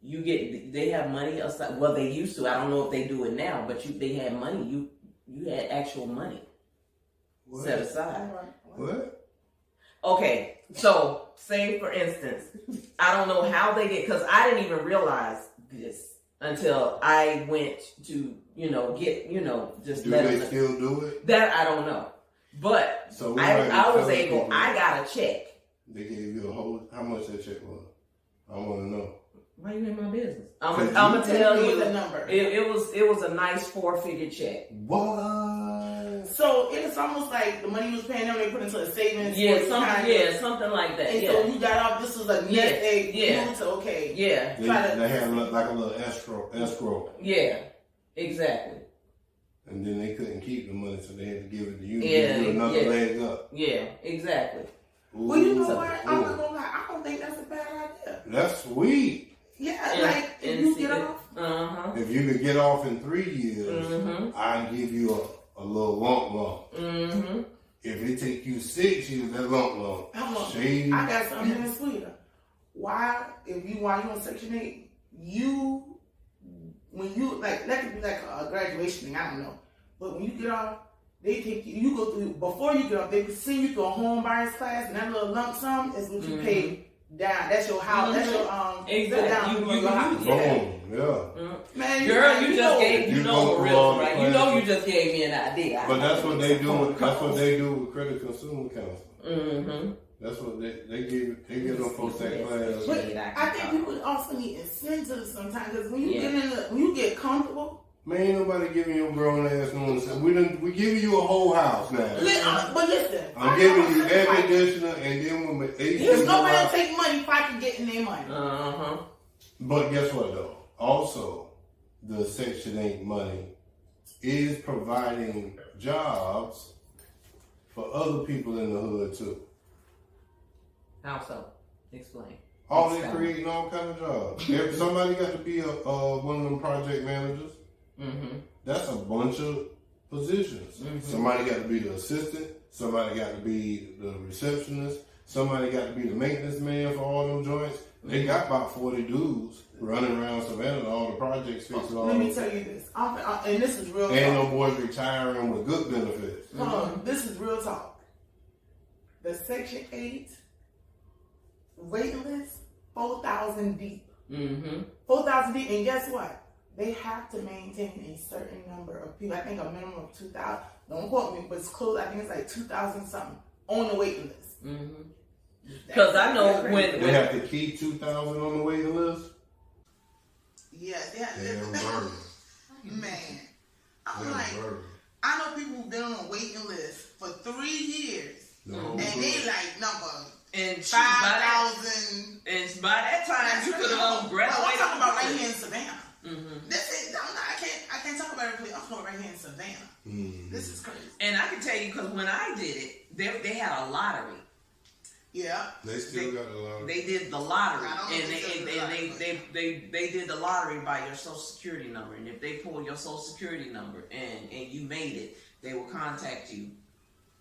They have money aside. Well, they used to. I don't know if they do it now, but they had money. You had actual money set aside. What? Okay, so say for instance, I don't know how they did, because I didn't even realize this until I went to get just Do let they them. still do it? That I don't know, but So we I might be was telling able. people I got a check. They gave you a whole. How much that check was? I want to know. Why you in my business? I'm Cause gonna tell Give you me the number. It was a nice 4-figure check. What? So it's almost like the money you was paying them, they put into a savings. Yeah, or something like that. And Yeah, so you got off. This was a nest egg. Yeah. You to okay. yeah, They had like a little escrow, yeah, exactly. and then they couldn't keep the money, so they had to give it to you. Yeah, Give you another yeah. leg up. Yeah, exactly. Ooh, Well, you know So- what? I'm not gonna lie. I don't think that's a bad idea. That's sweet. Yeah, if you get off. If you could get off in 3 years, Mm-hmm. I'd give you a little lump. Mm-hmm. If it take you 6 years, that lump. Shady. I got something even sweeter. While you on Section 8, when you that could be like a graduation thing, I don't know. But when you get off, They take you go through before you get up. They send you through a home buyers class, and that little lump sum is what you pay down. That's your house. That's your exactly. down You your house. Man, girl, you just gave you you go know through real all the right. You know classes. you just gave me an idea. But that's what they do. That's what they do with Credit Consumer Council. Mm-hmm. That's what they give them folks that class. But I think people also need incentives sometimes because when you get comfortable. Man, ain't nobody giving your grown ass no incentive. We giving you a whole house now. But listen, I'm giving you air conditioner and then when my AC. There's nobody to take money if I can get in their money. But guess what though? Also, the Section 8 money is providing jobs for other people in the hood too. How so? Explain. They're creating all kind of jobs. If somebody got to be one of them project managers. That's a bunch of positions. Somebody got to be the assistant. Somebody got to be the receptionist. Somebody got to be the maintenance man for all them joints. They got about 40 dudes running around Savannah, all the projects fixing all. Let me tell you this, and this is real. Ain't talk. no boys retiring with good benefits. Hold on, this is real talk. The Section 8 waiting list, 4,000 deep. 4,000 deep, and guess what? They have to maintain a certain number of people. I think a minimum of 2,000. Don't quote me, but it's close. I think it's like 2,000 something on the waiting list. Because I know when they have to keep 2,000 on the waiting list. Yeah, Damn burden. Man, I'm like, I know people who've been on a waiting list for 3 years, and they like number. And 5,000. And by that time, you could have graduated. I'm talking about right here in Savannah. That's it. I can't talk about it. I'm talking right here in Savannah. This is crazy. And I can tell you because when I did it, they had a lottery. Yeah. They still got a lottery. They did the lottery, and they did the lottery by your social security number. And if they pull your social security number and you made it, they will contact you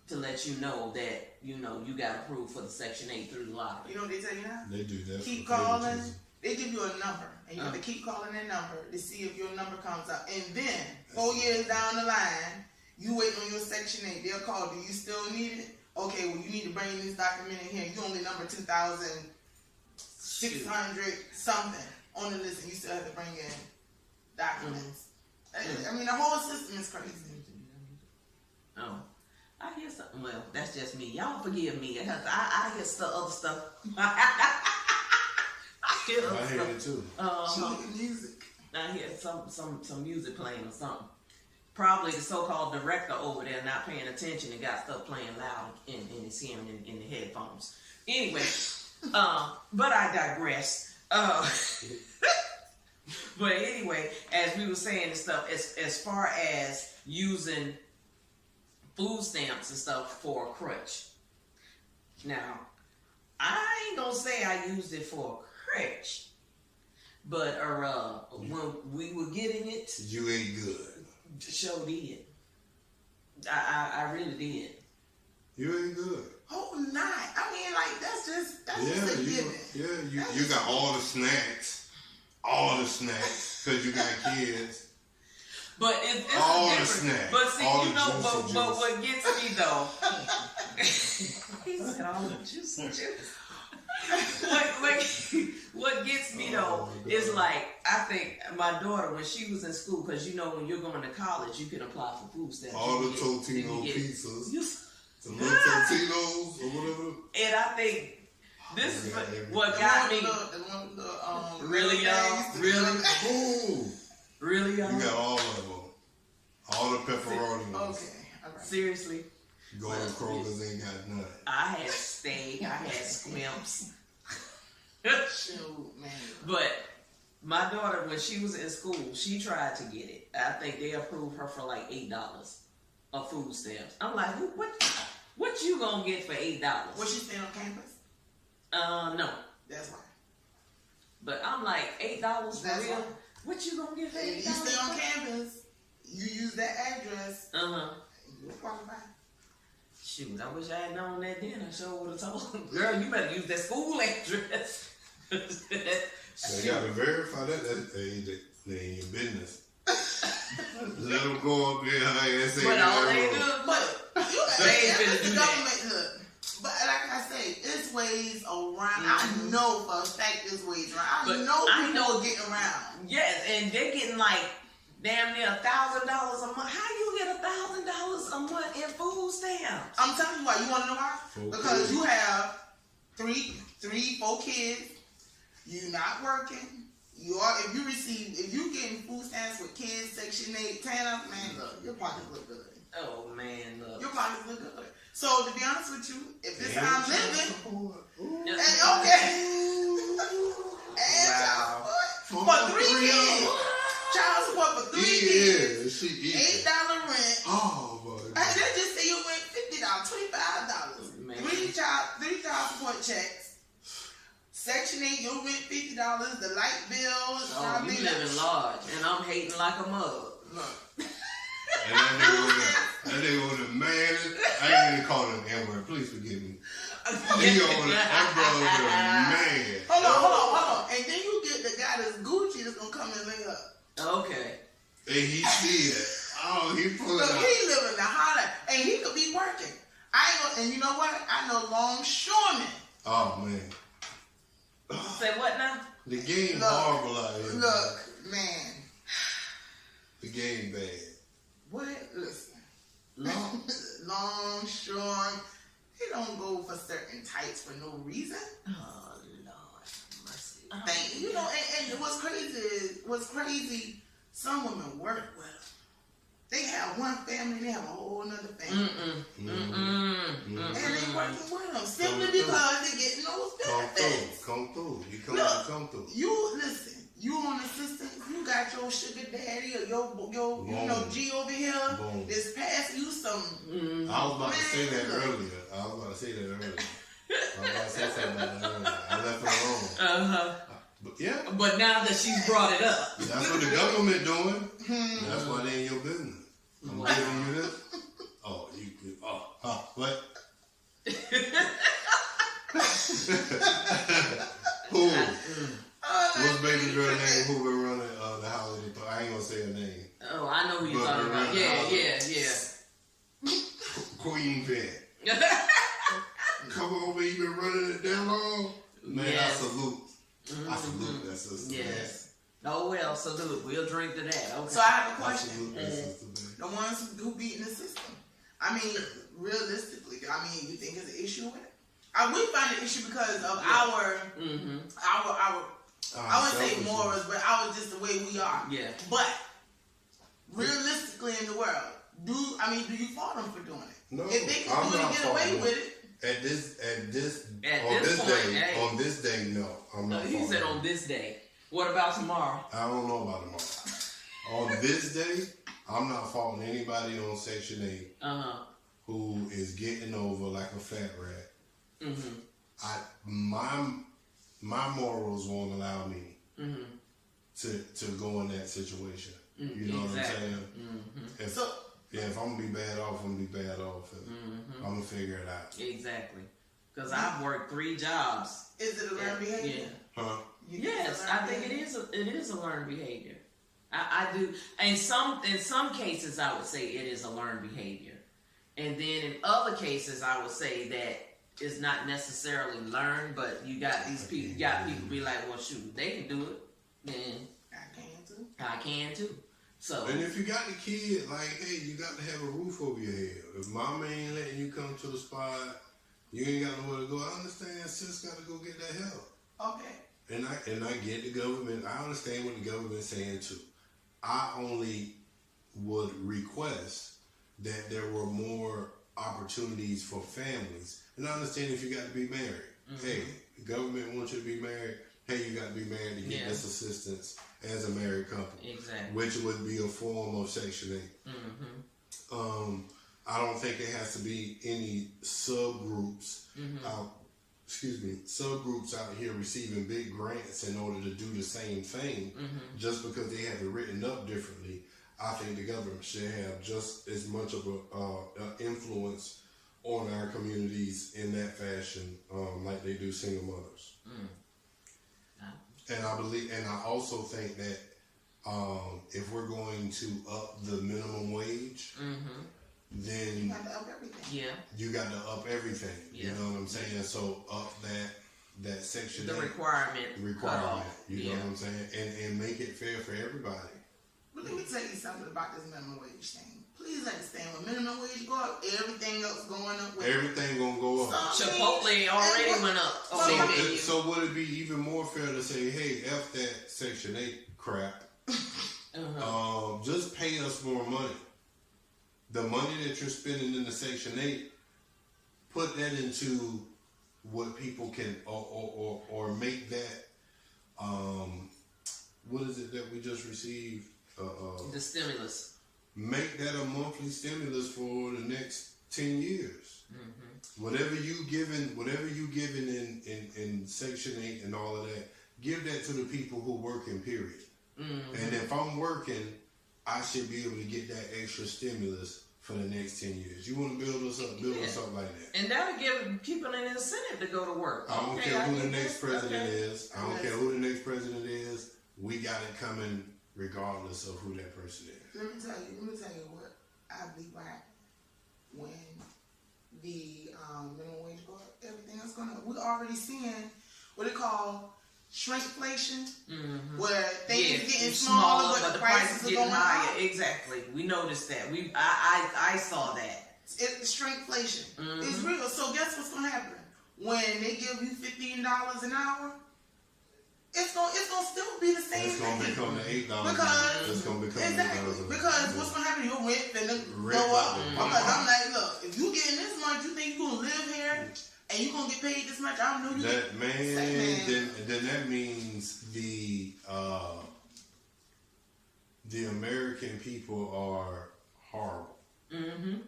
to let you know that you got approved for the Section 8 through the lottery. You know what they tell you now? They do that. Keep calling. They give you a number, and you have to keep calling that number to see if your number comes up. And then 4 years down the line, you wait on your Section 8. They'll call. Do you still need it? Okay, well, you need to bring this document in here. You only number 2,600 something on the list, and you still have to bring in documents. I mean, the whole system is crazy. Oh, I hear something. Well, that's just me. Y'all forgive me. I hear other stuff. I hear it too. Music. I hear some music playing or something. Probably the so-called director over there not paying attention and got stuff playing loud in his hearing in the headphones. Anyway, but I digress. But anyway, as we were saying and stuff, as far as using food stamps and stuff for a crutch. Now, I ain't gonna say I used it for a crutch, but when we were getting it, you ain't good. Sure did. I really did. You ain't good. Oh, not. I mean, like that's just a given. You got all the snacks, because you got kids. But it's all different. The snacks. But see, all but what gets me though, he said all the juice and juice. What gets me though is like, I think my daughter, when she was in school, because when you're going to college, you can apply for food stamps. All the Totino pizzas, the little Totinos or whatever. And I think this is what got me. Really, y'all? Really? Really, y'all? You got all of them. All the pepperonis. Okay. Seriously? Go to Kroger's, ain't got nothing. I had steak. I had squimps. Shoot, man. But my daughter, when she was in school, she tried to get it. I think they approved her for like $8 of food stamps. I'm like, what you gonna get for $8? Was she staying on campus? No. That's why. But I'm like, $8 for real? Why. What you gonna get for $8? You stay on campus. You use that address. You qualify. Shoot, I wish I had known that then. I sure would have told them, girl, you better use that school address. So you got to verify that ain't your business. Let them go up there and say But all they do, But you the government. Look, but like I say, it's ways around. I know for a fact there's ways around. I know getting around. Yes, and they're getting like damn near $1,000 a month. How you get $1,000 a month in food stamps? I'm telling you why. You want to know why? Because you have 4 kids. You're not working. If you getting food stamps with kids, Section 8, TANF, man, look, your pockets look good. Oh man, look. Your pockets look good. So to be honest with you, if this how I'm living, and Wow. for 3 kids, child support for 3 kids, $8 rent. Oh my Hey, they just say you went $50, $25. Man. 3 child support checks. Section 8, you rent $50. The light bills. Oh, you living large, and I'm hating like a mug. Look. And that nigga was a man. I ain't gonna call him N-word. Please forgive me. That brother was a man. Hold on. And then you get the guy that's Gucci that's gonna come and lay up. Okay. And he still. Oh, he pulling Look, out. he living the high life. And he could be working. And you know what? I know longshoremen. Oh, man. Say what now? The game horrible out here. Look, man. The game bad. What? Listen. Longshore. He don't go for certain types for no reason. Oh Lord, mercy. And what's crazy, some women work well. They have one family, they have a whole other family. And they working with them simply because they're getting those benefits. Come through. You come through. You listen. You on assistance. You got your sugar daddy or your G over here. Boom. That's passing you some. I was about to say that earlier. I left it alone. But yeah. But now that she's brought it up, That's what the government doing. That's why they ain't your business. I'm giving you this. Oh, you could. What? Who? What's baby girl name? Who been running the holiday party? I ain't gonna say her name. oh, I know who you're talking about. Yeah. Queen Pen. Come on, man, you been running it that long? Man, Yes. I salute. I salute that sister. Yes. Oh well, salute. We'll drink to that. Okay. So I have a Man. I question. salute that sister, man. The ones who beating the system. I mean, realistically, you think there's an issue with it? We find an issue because of our I wouldn't say morals, but just the way we are. Yeah. But realistically, in the world, do you fault them for doing it? No, If they can I'm do it not and get away faulting with it. At this point, on this day, no, I'm No, not. he said faulting on this day. What about tomorrow? I don't know about tomorrow. On this day, I'm not faulting anybody on Section 8 who is getting over like a fat rat. My morals won't allow me to go in that situation. You know what I'm saying? If I'm gonna be bad off, I'm gonna be bad off. I'm gonna figure it out. Exactly. Because I've worked 3 jobs. Is it a learned behavior? Yeah. Huh? Yes, I think it is a learned behavior. I do. In some cases, I would say it is a learned behavior, and then in other cases, I would say that it's not necessarily learned. But you got these people. You got people be like, well, shoot, they can do it, then I can too. So. And if you got the kid, like, hey, you got to have a roof over your head. If mama ain't letting you come to the spot, you ain't got nowhere to go. I understand. Sis got to go get that help. Okay. And I get the government. I understand what the government's saying too. I only would request that there were more opportunities for families. And I understand if you got to be married. Hey, the government wants you to be married. Hey, you got to be married to get this assistance as a married couple. Exactly. Which would be a form of Section 8. I don't think there has to be any subgroups subgroups out here receiving big grants in order to do the same thing just because they have it written up differently. I think the government should have just as much of an influence on our communities in that fashion, like they do single mothers. And I also think that if we're going to up the minimum wage, You then have to up everything. Yeah. you got to up everything. You Yeah. know what I'm saying? So up that section The 8 requirement. requirement. You Yeah. know what I'm saying? And make it fair for everybody. But let me tell you something about this minimum wage thing. Please understand, when minimum wage go up, everything else going up with it. Everything gonna go up. So, Chipotle already went up on their menu. So would it be even more fair to say, hey, F that Section 8 crap. Just pay us more money. The money that you're spending in the Section 8, put that into what people can, or make that, what is it that we just received? The stimulus. Make that a monthly stimulus for the next 10 years. Whatever you giving in Section 8 and all of that, give that to the people who working, period. And if I'm working, I should be able to get that extra stimulus for the next 10 years. You want to build us up like that. And that'll give people an incentive to go to work. I don't care who the next president is. I don't care who the next president is. We got it coming regardless of who that person is. Let me tell you what I believe happened when the minimum wage go up. Everything else going up. We're already seeing what they call shrinkflation, where things getting smaller, but the prices are getting going higher. up. Exactly. We noticed that. I saw that. It's shrinkflation. It's real. So guess what's gonna happen when they give you $15 an hour? It's gonna still be the same. It's gonna thing. become the $8. Because It's gonna become exactly $8. because what's gonna happen? Your rent finna Rent go up. up. Because I'm like, look, if you getting this much, you think you gonna live here and you gonna get paid this much? I don't know you. That man, then that means the American people are horrible.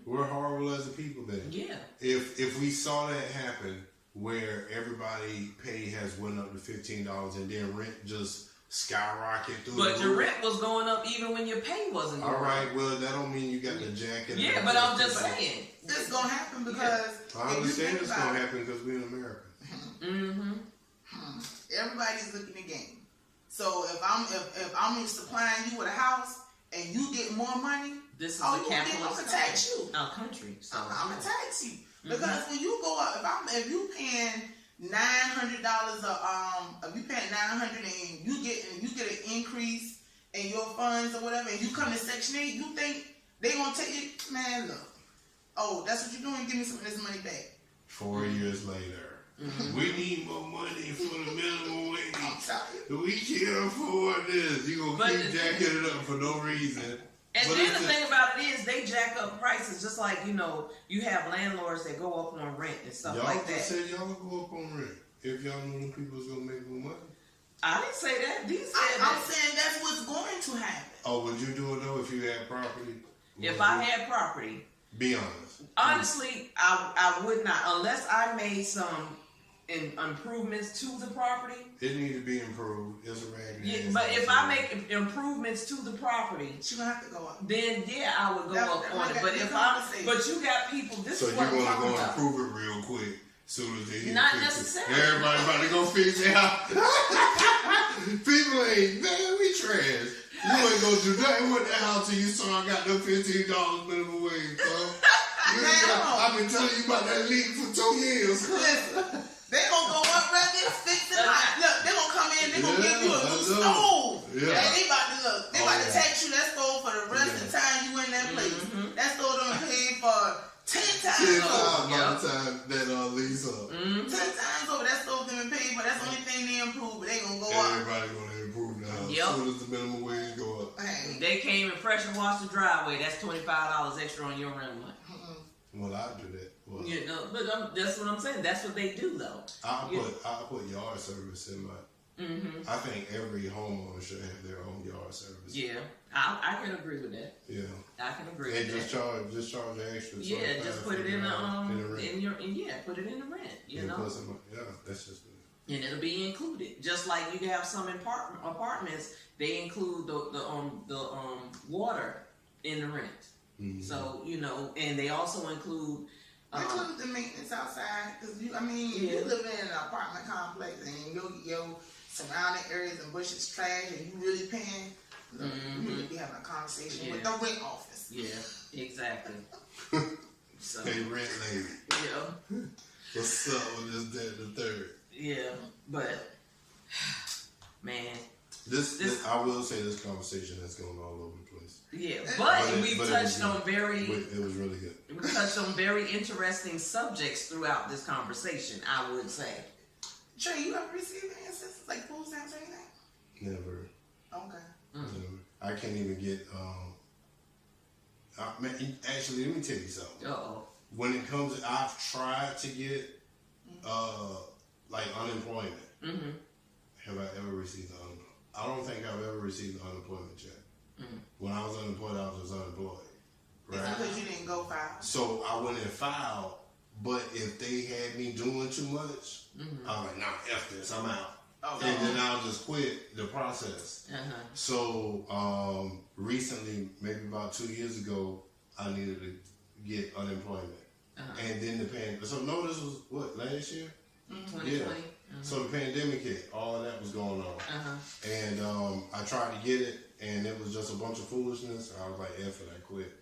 We're horrible as a people then. Yeah. If we saw that happen, where everybody pay has went up to $15 and then rent just skyrocket through. But your rent was going up even when your pay wasn't going All right, up. well that don't mean you got the jacket. Yeah, but I'm just saying. It's gonna happen because I understand it's gonna happen because we're in America. Everybody's looking at game. So if I'm supplying you with a house and you get more money, This is oh, a capitalist I'm gonna tax you. country. So I'm gonna tax you because when you go up, if you paying $900 if you paying $900 and you get an increase in your funds or whatever, and you come to Section 8, you think they gonna take you? Man, look. Oh, that's what you're doing. Give me some of this money back. 4 years later, we need more money for the minimum wage. I'm sorry. We can't afford this. You gonna keep jacking it up for no reason. And But then the thing about it is they jack up prices just like, you have landlords that go up on rent and stuff y'all like that. Y'all said y'all would go up on rent if y'all knew them people was gonna make more money. I didn't say that. These said I'm that. saying that's what's going to happen. Oh, would you do it though if you had property? If I had property, Be honest. honestly, I would not unless I made some improvements to the property. It need to be improved. It's a raggedy. Yeah, ass but house. if I make improvements to the property, You're gonna have to go up. then yeah, I would go up on it. But but you got people. This So is you what I'm want to talking go about. improve it real quick, soon as they hit Not 50. necessarily. Everybody about to go fix it out. People ain't, man, we trash. You ain't gonna do nothing with that house till you saw I got them $15 minimum wage, bro. I've been telling you about that leak for 2 years. Listen, they gonna go up right there, fix it. Look, they gonna come in, they gonna give you a new stove. Yeah. And they about to look. They about to tax you that stove for the rest of the time you in that place. That stove done paid for 10 times over. By the time that lease up. 10 times over. That stove done paid for. That's the only thing they improve, but they gonna go up. Everybody gonna improve the house. Yep. As soon as the minimum wage go up. Hey. They came and pressure washed the driveway. That's $25 extra on your rent money. Well, I do that. Well, But that's what I'm saying. That's what they do, though. I'll put yard service in my. I think every homeowner should have their own yard service. Yeah, I can agree with that. Yeah. I can agree And with just that. charge the extra. Yeah, just put it in the rent. put it in the rent. You know, That's just. and it'll be included. Just like you have some apartments, they include the water in the rent. So and they also include. Include the maintenance outside, because you live in an apartment complex and your surrounding areas and bushes trash, and you really paying We need to be having a conversation with the rent office. Yeah, exactly. So, Hey, rent lady. yeah. What's up with this, that, and the third? Yeah, but man, This I will say this conversation has gone all over the place. yeah. But But it- we've but it touched was on good. very, It was really good. we touched on very interesting subjects throughout this conversation. I would say. Trey, you ever received any assistance, like food stamps or anything? Never. Okay. Never. I can't even get. Actually, let me tell you something. Uh-oh. When it comes, I've tried to get like unemployment. Mm-hmm. Have I ever received unemployment? I don't think I've ever received an unemployment check. Mm-hmm. When I was unemployed, I was just unemployed. It's Right. because you didn't go file. So I went and filed, but if they had me doing too much, Mm-hmm. I was like, nah, F this, I'm out. Oh, And then I'll just quit the process. Uh-huh. So recently, maybe about 2 years ago, I needed to get unemployment. Uh-huh. And then the pandemic. So no, this was what, last year? 2020. Yeah. Uh-huh. So the pandemic hit. All of that was going on. Uh-huh. And I tried to get it, and it was just a bunch of foolishness. I was like, F it, I quit.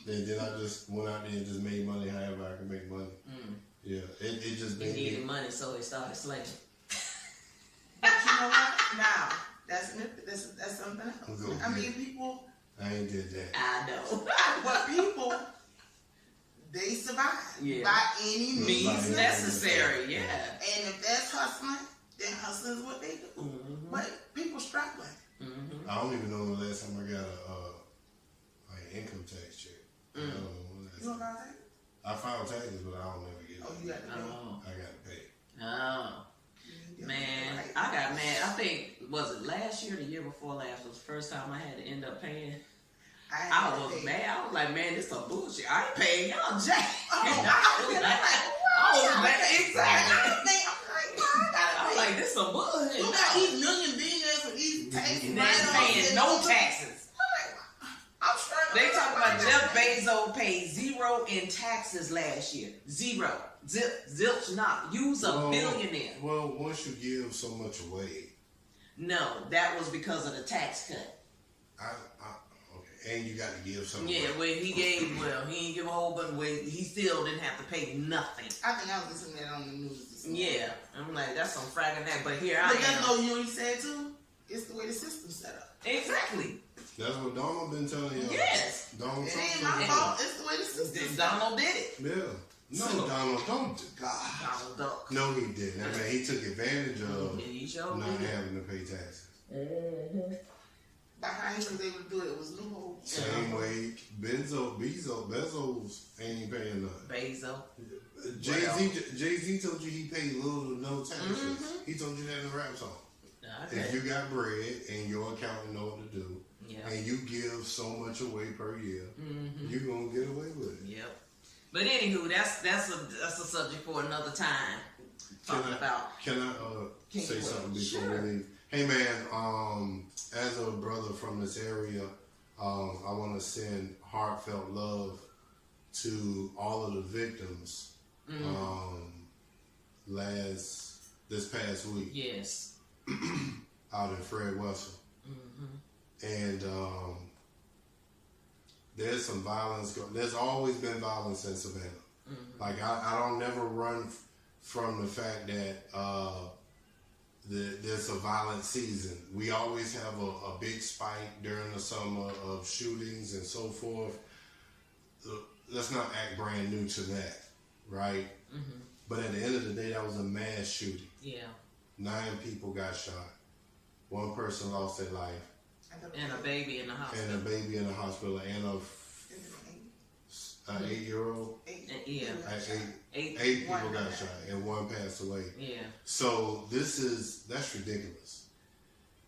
And then I just went out there and just made money however I could make money. Yeah, it just He made me. needed money, so he started slinging. But you know what? Now, that's something else. Go I mean, ahead. people, I ain't did that. I know. but people, they survive Yeah. by any means Means necessary. necessary, yeah. And if that's hustling, then hustling is what they do. Mm-hmm. But people struggling. Mm-hmm. I don't even know the last time I got a like income tax check. I don't know when the last You know time. what I'm saying? I filed taxes, but I don't never get it. Oh, you got to pay. Oh. I got to pay. Oh. Yeah, Man, right. I got mad. I think, was it last year or the year before last was the first time I had to end up paying. had I to was pay. mad. I was like, man, this some bullshit. I ain't paying y'all jack. Oh, I was like, oh, man, exactly. I was like, this some bullshit. You got these million billionaires with these taxes. And they ain't paying no taxes. I'm struggling. They talk about Jeff Bezos paid zero in taxes last year. Zero. Zilch not. Use a billionaire. Well, once you give so much away, No, that was because of the tax cut. okay, and you got to give some Yeah, away. when he gave, well, he didn't give a whole bunch away. He still didn't have to pay nothing. I think I was listening to that on the news this morning. Yeah, I'm like, that's some fragging that. But here I But that's am. no, you know what he said too? It's the way the system's set up. Exactly. That's what Donald been telling you. Yes. Donald It Trump ain't been my telling fault. It's the way the system's set up. Donald did it. you. Yeah. No, So- Donald, don't. God. Donald Duck. No, he didn't. I mean, he took advantage of Yeah, he sure not did. having to pay taxes. By how he was able to do it, it was loopholes. Same way Bezos ain't even paying nothing. Bezos. Jay-Z told you he paid little to no taxes. He told you that in the rap song. If Okay. you got bread and your accountant know what to do, Yeah. and you give so much away per year, Mm-hmm. you're gonna get away with it. Yep. But anywho, that's a subject for another time. Talking about. Can I Can say you- something before Sure. we leave? Hey man, as a brother from this area, I want to send heartfelt love to all of the victims. This past week Yes. out in Fred Wessel, and there's some violence. There's always been violence in Savannah. Like I don't never run from the fact that there's a violent season. We always have a big spike during the summer of shootings and so forth. Let's not act brand new to that, right? But at the end of the day, that was a mass shooting. Yeah. 9 people got shot. 1 person lost their life, And a baby in the and hospital. a baby in the hospital, and an 8-year-old. Yeah. Eight Eight. people got shot, and 1 passed away. Yeah. So that's ridiculous.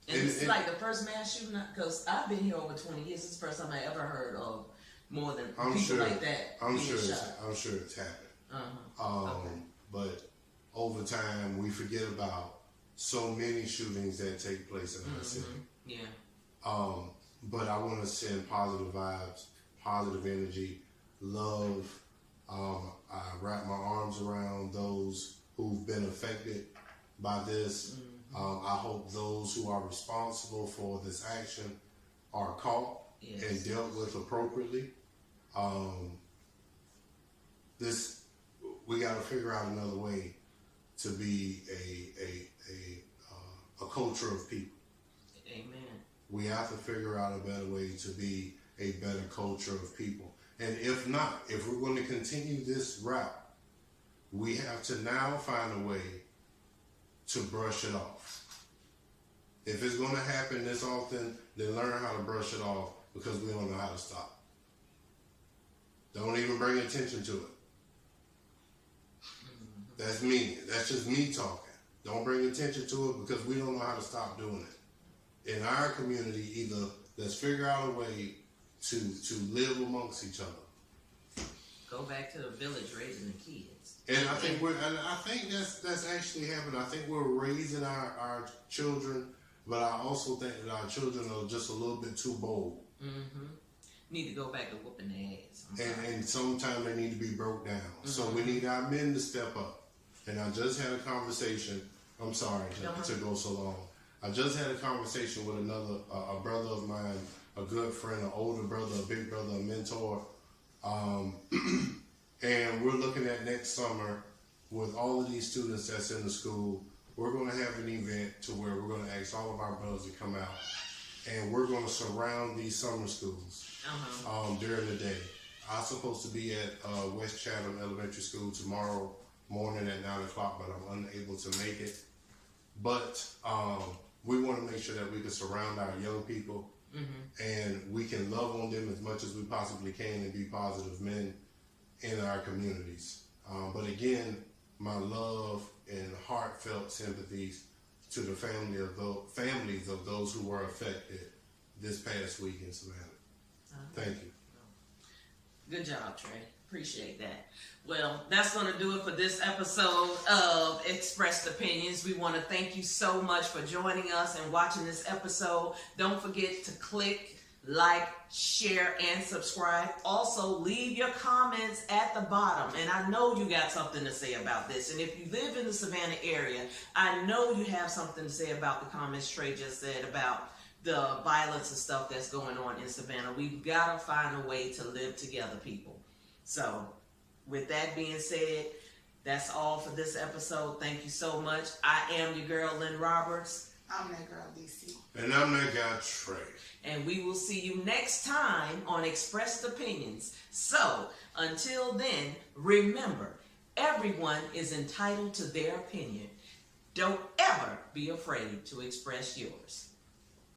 And it's like the first mass shooting, because I've been here over 20 years. It's the first time I ever heard of more than I'm people sure. like that I'm being sure. shot. I'm sure it's happened. Okay. But over time, we forget about so many shootings that take place in our city. Yeah. But I want to send positive vibes, positive energy, love. I wrap my arms around those who've been affected by this. I hope those who are responsible for this action are caught Yes. and dealt with appropriately. We got to figure out another way to be a culture of people. Amen. We have to figure out a better way to be a better culture of people. And if not, if we're going to continue this route, we have to now find a way to brush it off. If it's going to happen this often, then learn how to brush it off, because we don't know how to stop. Don't even bring attention to it. That's me. That's just me talking. Don't bring attention to it, because we don't know how to stop doing it. In our community, either let's figure out a way to live amongst each other. Go back to the village raising the kids. And I think that's actually happening. I think we're raising our children, but I also think that our children are just a little bit too bold. Mm-hmm. Need to go back to whooping their ass. And sometimes they need to be broke down. Mm-hmm. So we need our men to step up. And I just had a conversation. I'm sorry to go so long. I just had a conversation with a brother of mine, a good friend, an older brother, a big brother, a mentor. And we're looking at next summer with all of these students that's in the school. We're going to have an event to where we're going to ask all of our brothers to come out, and we're going to surround these summer schools during the day. I'm supposed to be at West Chatham Elementary School tomorrow morning at 9 o'clock, but I'm unable to make it. But we want to make sure that we can surround our young people, and we can love on them as much as we possibly can and be positive men in our communities. But again, my love and heartfelt sympathies to the families of those who were affected this past week in Savannah. Thank you. Good job, Trey. Appreciate that. Well, that's going to do it for this episode of Expressed Opinions. We want to thank you so much for joining us and watching this episode. Don't forget to click, like, share, and subscribe. Also, leave your comments at the bottom. And I know you got something to say about this. And if you live in the Savannah area, I know you have something to say about the comments Trey just said about the violence and stuff that's going on in Savannah. We've got to find a way to live together, people. So, with that being said, that's all for this episode. Thank you so much. I am your girl, Lynn Roberts. I'm that girl, DC. And I'm that guy, Trey. And we will see you next time on Expressed Opinions. So, until then, remember, everyone is entitled to their opinion. Don't ever be afraid to express yours.